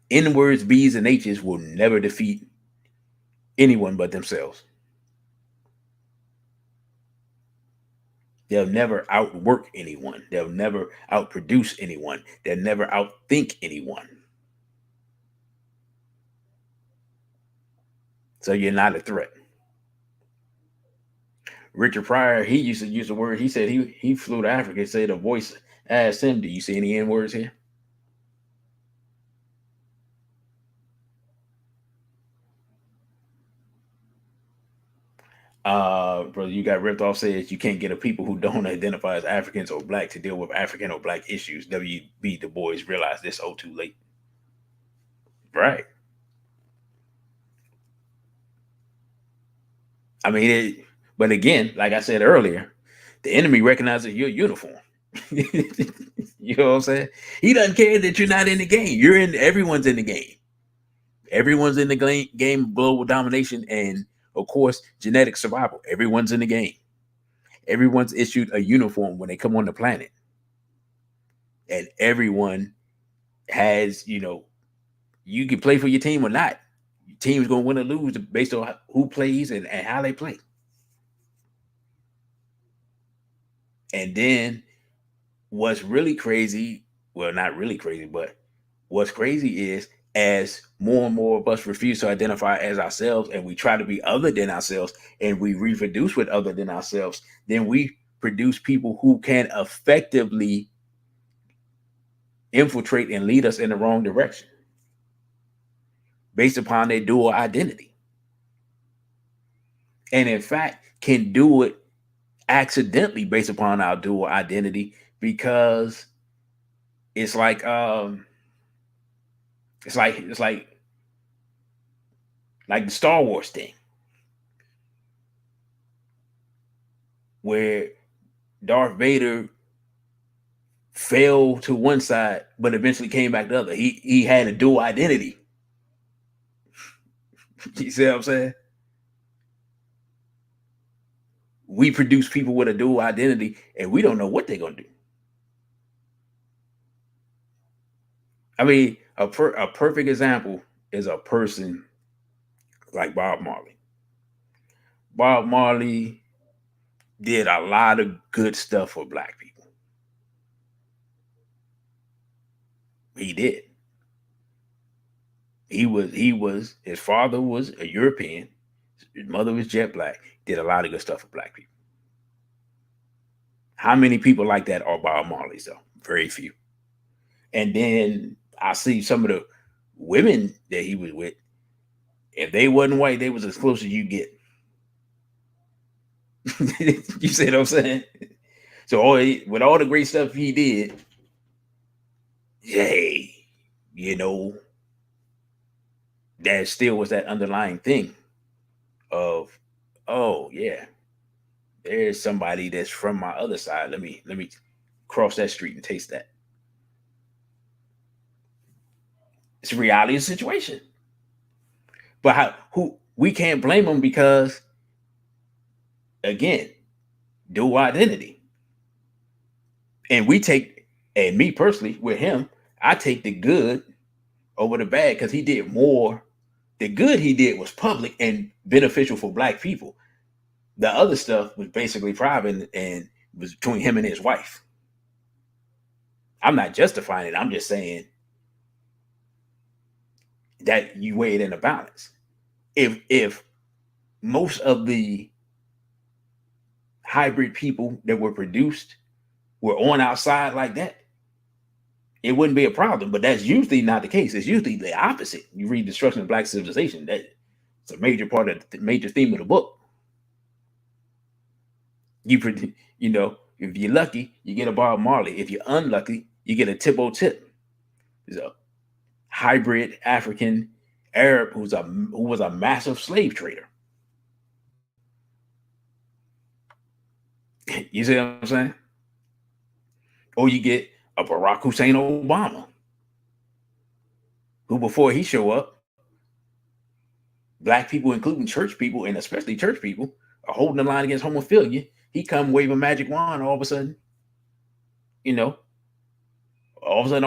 N-words, B's, and H's will never defeat anyone but themselves. They'll never outwork anyone. They'll never outproduce anyone. They'll never outthink anyone. So you're not a threat. Richard Pryor, he used to use the word. He said he flew to Africa. Said a voice asked him, "Do you see any N-words here?" Brother, you got ripped off. Says you can't get a people who don't identify as Africans or black to deal with African or black issues. W.B. Du Bois realized this too late. Right. I mean, but again, like I said earlier, the enemy recognizes your uniform. You know what I'm saying? He doesn't care that you're not in the game. You're in. Everyone's in the game. Everyone's in the game of global domination and, of course, genetic survival. Everyone's in the game. Everyone's issued a uniform when they come on the planet. And everyone has, you can play for your team or not. Your team's going to win or lose based on who plays and how they play. And then what's really crazy, well, not really crazy, but what's crazy is as more and more of us refuse to identify as ourselves and we try to be other than ourselves and we reproduce with other than ourselves, then we produce people who can effectively infiltrate and lead us in the wrong direction based upon their dual identity. And in fact, can do it accidentally based upon our dual identity because it's like it's like the Star Wars thing where Darth Vader fell to one side but eventually came back to the other. He had a dual identity. You see what I'm saying? We produce people with a dual identity and we don't know what they're gonna do. I mean, a perfect example is a person like Bob Marley. Bob Marley did a lot of good stuff for black people. He did. His father was a European, his mother was jet black, did a lot of good stuff for black people. How many people like that are Bob Marley's though? Very few. And then I see some of the women that he was with. If they wasn't white, they was as close as you get. You see what I'm saying? So with all the great stuff he did, hey, there still was that underlying thing of, oh yeah, there's somebody that's from my other side. Let me cross that street and taste that. It's a reality of the situation. But we can't blame them because, again, dual identity. And me personally, with him, I take the good over the bad because he did more. The good he did was public and beneficial for black people. The other stuff was basically private and was between him and his wife. I'm not justifying it. I'm just saying that you weigh it in a balance. If most of the hybrid people that were produced were on our side like that, it wouldn't be a problem. But that's usually not the case. It's usually the opposite. You read Destruction of Black Civilization, that's a major part of the major theme of the book. If you're lucky, you get a Bob Marley. If you're unlucky, you get a Tip-O Tip. He's a hybrid African Arab who was a massive slave trader. You see what I'm saying? Or you get a Barack Hussein Obama, who before he show up, black people, including church people, and especially church people, are holding the line against homophilia. He come wave a magic wand, all of a sudden, all of a sudden,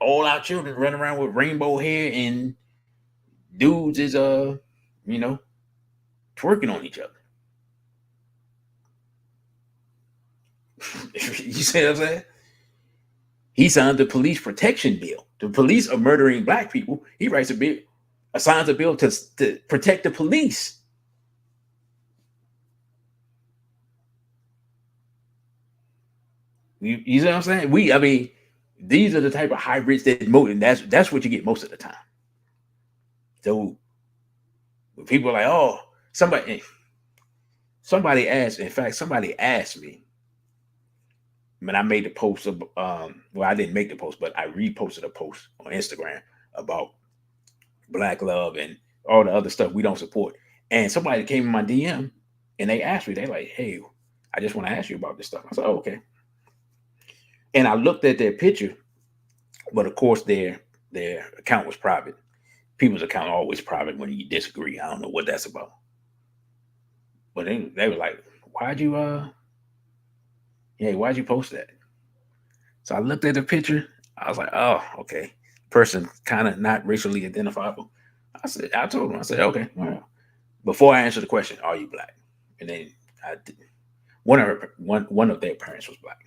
all our children running around with rainbow hair and dudes is twerking on each other. You see what I'm saying? He signed the police protection bill. The police are murdering black people. He writes a bill, signs a bill to protect the police. You see what I'm saying? These are the type of hybrids and that's what you get most of the time. So when people are like, oh, somebody, somebody asked me when I made the post of, well, I didn't make the post, but I reposted a post on Instagram about Black love and all the other stuff we don't support. And somebody came in my DM and they asked me, they like, hey, I just want to ask you about this stuff. I said, oh, okay. And I looked at their picture, but of course their account was private. People's account always private when you disagree. I don't know what that's about. But they were like, why'd you post that? So I looked at the picture. I was like, oh, okay. Person kind of not racially identifiable. I told him, I said, okay, well, before I answer the question, are you Black? And then one of their parents was Black.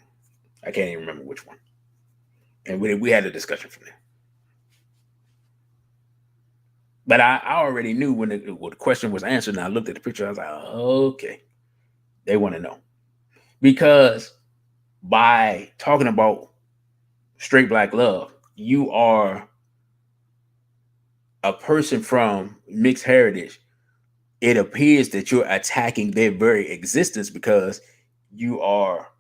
I can't even remember which one. And we had a discussion from there. But I already knew when the question was answered, and I looked at the picture, I was like, okay, they want to know. Because by talking about straight Black love, you are a person from mixed heritage. It appears that you're attacking their very existence because you are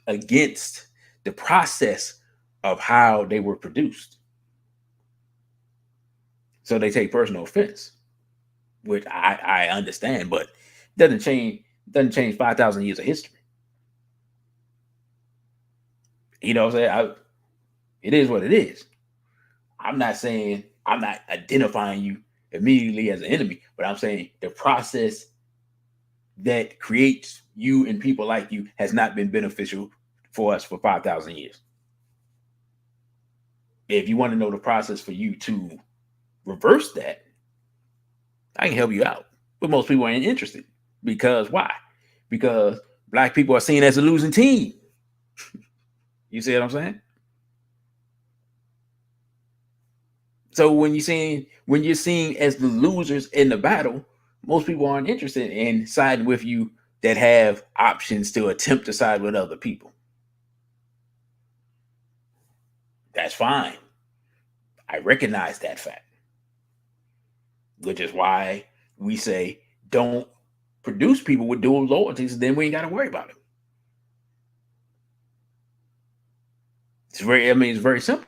against the process of how they were produced. So they take personal offense, which I understand, but doesn't change 5,000 years of history. You know what I'm saying? It is what it is. I'm not identifying you immediately as an enemy, but I'm saying the process that creates you and people like you has not been beneficial for us for 5,000 years. If you want to know the process for you to reverse that, I can help you out. But most people ain't interested. Because why? Because Black people are seen as a losing team. You see what I'm saying? So when you're seen as the losers in the battle, most people aren't interested in siding with you that have options to attempt to side with other people. That's fine. I recognize that fact. Which is why we say don't produce people with dual loyalties, then we ain't got to worry about it. It's very simple.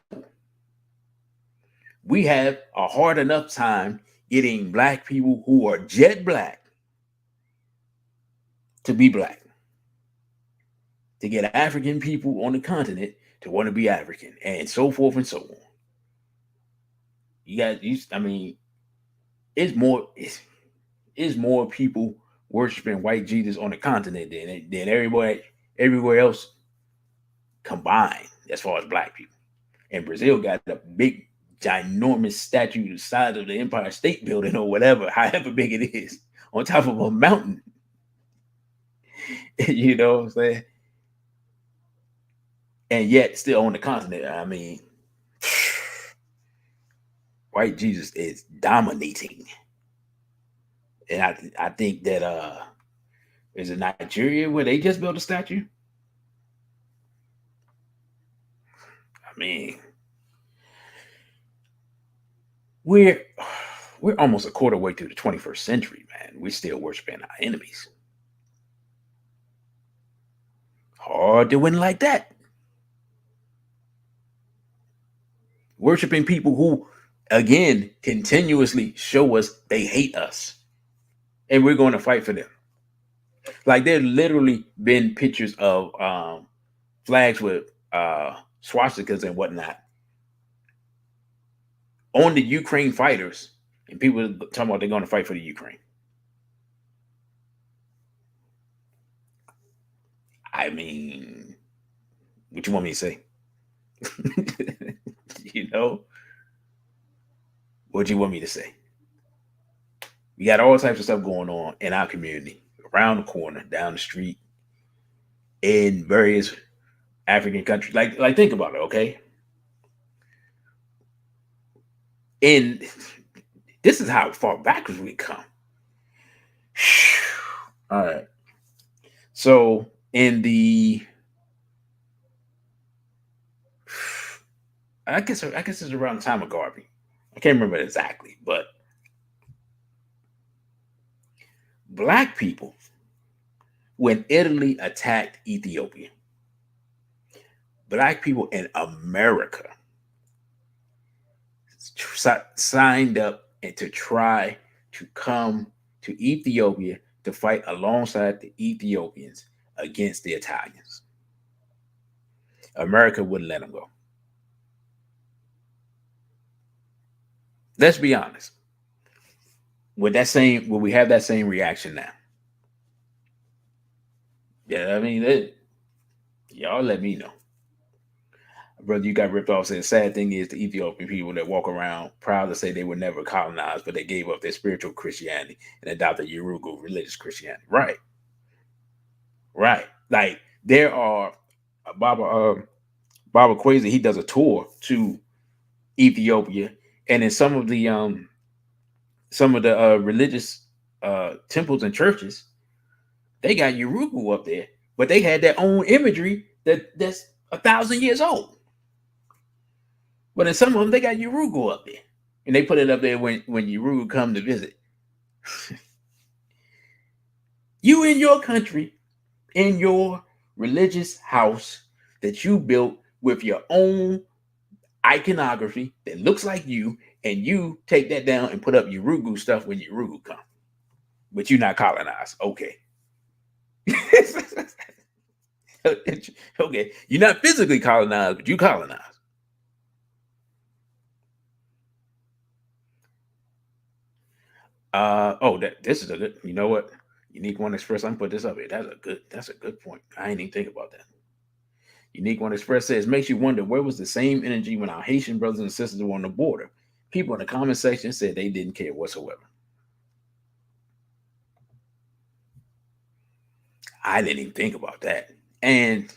We have a hard enough time getting Black people who are jet Black to be Black. To get African people on the continent to want to be African, and so forth and so on. It's more people worshiping white Jesus on the continent than everywhere else combined, as far as Black people. And Brazil got a big, ginormous statue the size of the Empire State Building or whatever, however big it is, on top of a mountain. You know what I'm saying? And yet still on the continent. White Jesus is dominating. And I think that is it Nigeria where they just built a statue? We're almost a quarter way through the 21st century, man. We're still worshiping our enemies. Hard to win like that. Worshiping people who, again, continuously show us they hate us. And we're going to fight for them. Like, there literally been pictures of flags with swastikas and whatnot on the Ukraine fighters, and people talking about they're going to fight for the Ukraine. What you want me to say? You know? What you want me to say? We got all types of stuff going on in our community, around the corner, down the street, in various African countries. Like think about it, okay? And this is how far backwards we come. All right. So in the, I guess it's around the time of Garvey. I can't remember exactly, but Black people, when Italy attacked Ethiopia, Black people in America signed up and to try to come to Ethiopia to fight alongside the Ethiopians against the Italians. America wouldn't let them go. Let's be honest. Would we have that same reaction now? Yeah, I mean, y'all let me know. Brother, you got ripped off. Saying, sad thing is the Ethiopian people that walk around proud to say they were never colonized, but they gave up their spiritual Christianity and adopted Yoruba religious Christianity. Right. Right. Like there are Baba Quasi, he does a tour to Ethiopia, and in some of the religious temples and churches, they got Yoruba up there, but they had their own imagery that's 1,000 years old. But in some of them, they got Yoruba up there, and they put it up there when Yoruba come to visit. You in your country, in your religious house that you built with your own iconography that looks like you, and you take that down and put up Yoruba stuff when Yoruba come, but you're not colonized. Okay. Okay, you're not physically colonized, but you colonized. This is a good. You know what? Unique One Express. I'm put this up here. That's a good point. I ain't even think about that. Unique One Express says makes you wonder where was the same energy when our Haitian brothers and sisters were on the border. People in the comment section said they didn't care whatsoever. I didn't even think about that. And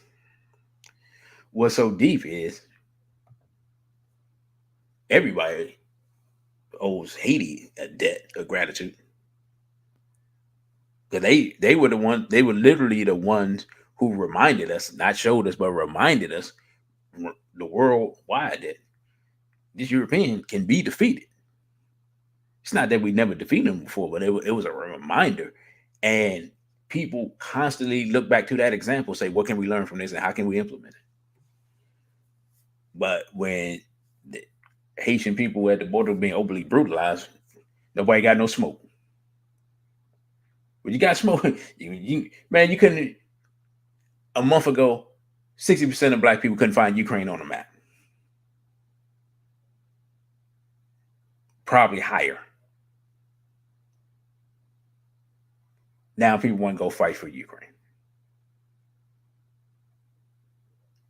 what's so deep is everybody owes Haiti a debt of gratitude. Because they were literally the ones who reminded us, not showed us, but reminded us the worldwide that this European can be defeated. It's not that we never defeated them before, but it was a reminder. And people constantly look back to that example, say, what can we learn from this and how can we implement it? But when the Haitian people at the border were being openly brutalized, nobody got no smoke. But you got smoke. You couldn't, a month ago, 60% of Black people couldn't find Ukraine on the map. Probably higher. Now people want to go fight for Ukraine.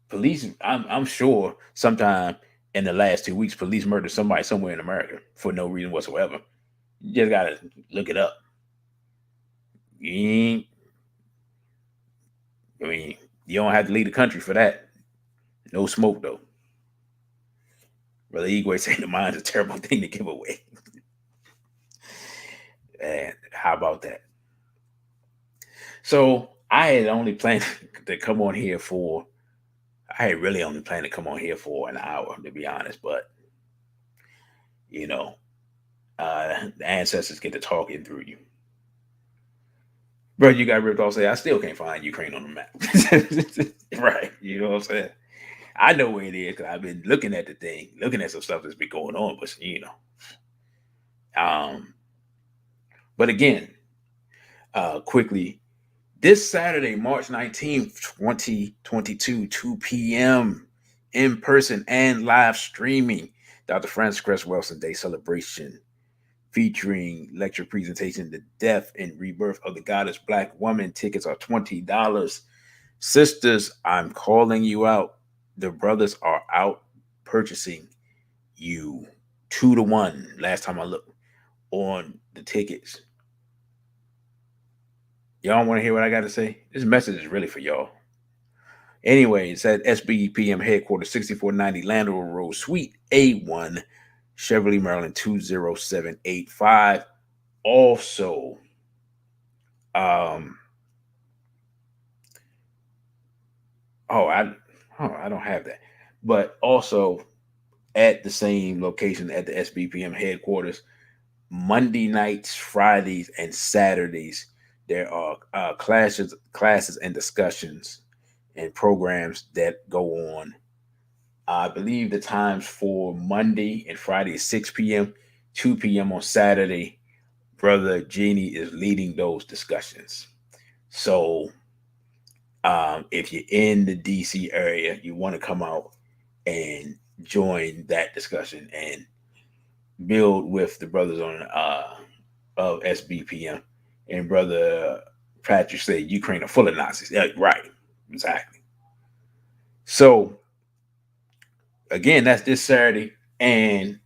Police, I'm sure sometime in the last 2 weeks, police murdered somebody somewhere in America for no reason whatsoever. You just gotta look it up. You don't have to leave the country for that. No smoke though. Brother Igwe saying the mind's a terrible thing to give away. And how about that? So I had only planned to come on here for, I had really only planned to come on here for an hour, to be honest. But, the ancestors get to talking through you. Bro, you got ripped off. Say, I still can't find Ukraine on the map. Right. You know what I'm saying? I know where it is because I've been looking at the thing, looking at some stuff that's been going on. But again, quickly, this Saturday, March 19th, 2022, 2 p.m., in person and live streaming, Dr. Cress Welsing Day Celebration, featuring lecture presentation, The Death and Rebirth of the Goddess Black Woman. Tickets are $20. Sisters, I'm calling you out. The brothers are out purchasing you 2-1. Last time I looked on the tickets. Y'all want to hear what I got to say? This message is really for y'all. Anyway, it's at SBPM Headquarters, 6490 Landover Road, Suite A1, Cheverly, Maryland, 20785. Also, I don't have that. But also at the same location at the SBPM Headquarters, Monday nights, Fridays, and Saturdays, There are classes and discussions and programs that go on. I believe the times for Monday and Friday is 6 p.m., 2 p.m. on Saturday. Brother Genie is leading those discussions. So if you're in the DC area, you want to come out and join that discussion and build with the brothers on of SBPM. And Brother Patrick said Ukraine are full of Nazis. Yeah, right, exactly. So again, that's this Saturday. And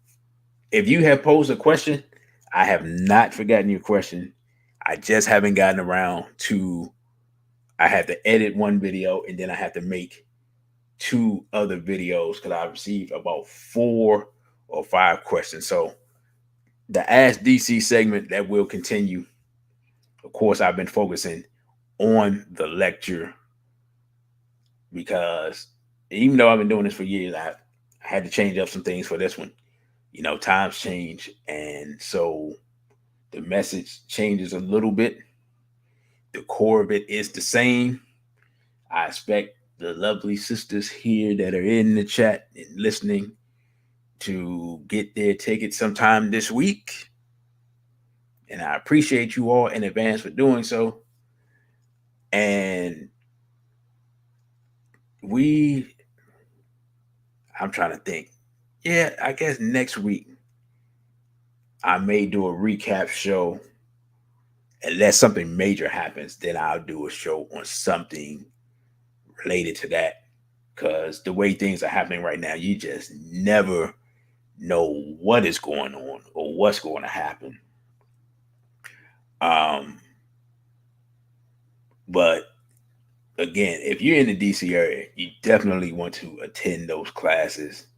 if you have posed a question, I have not forgotten your question. I just haven't gotten around to. I have to edit one video and then I have to make 2 other videos because I received about 4 or 5 questions. So the Ask DC segment that will continue. Of course, I've been focusing on the lecture because even though I've been doing this for years, I had to change up some things for this one. You know, times change, and so the message changes a little bit. The core of it is the same. I expect the lovely sisters here that are in the chat and listening to get their tickets sometime this week. And I appreciate you all in advance for doing so. And I'm trying to think. Yeah, I guess next week I may do a recap show. Unless something major happens, then I'll do a show on something related to that. Because the way things are happening right now, you just never know what is going on or what's going to happen. But again, if you're in the DC area, you definitely want to attend those classes.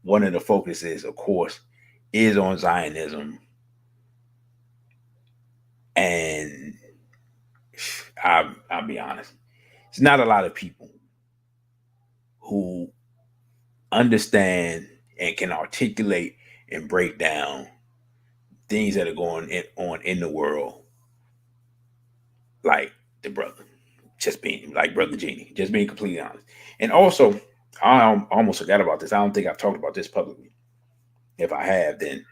One of the focuses, of course, is on Zionism. And I'll be honest, it's not a lot of people who understand and can articulate and break down things that are going on in the world, like the brother, just being like Brother Genie, just being completely honest. And also, I almost forgot about this. I don't think I've talked about this publicly. If I have, then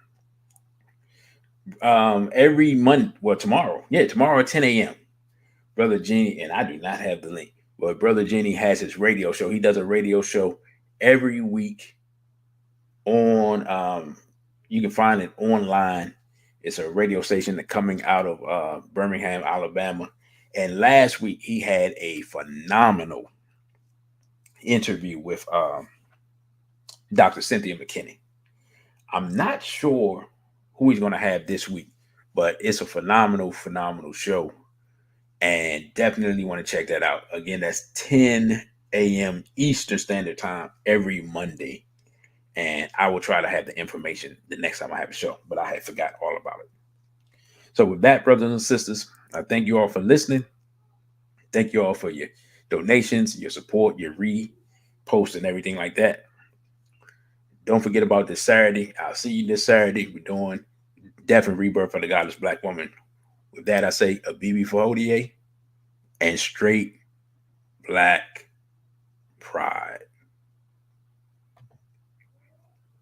every month, well, tomorrow at 10 a.m. Brother Genie, and I do not have the link, but Brother Genie has his radio show. He does a radio show every week on you can find it online. It's a radio station that coming out of Birmingham, Alabama. And last week he had a phenomenal interview with Dr. Cynthia McKinney. I'm not sure who he's going to have this week, but it's a phenomenal show. And definitely want to check that out. Again, that's 10 a.m. Eastern Standard Time every Monday. And I will try to have the information the next time I have a show, but I had forgot all about it. So with that, brothers and sisters, I thank you all for listening. Thank you all for your donations, your support, your repost, and everything like that. Don't forget about this Saturday. I'll see you this Saturday. We're doing Death and Rebirth for the Godless Black Woman. With that, I say a BB for ODA and straight black pride.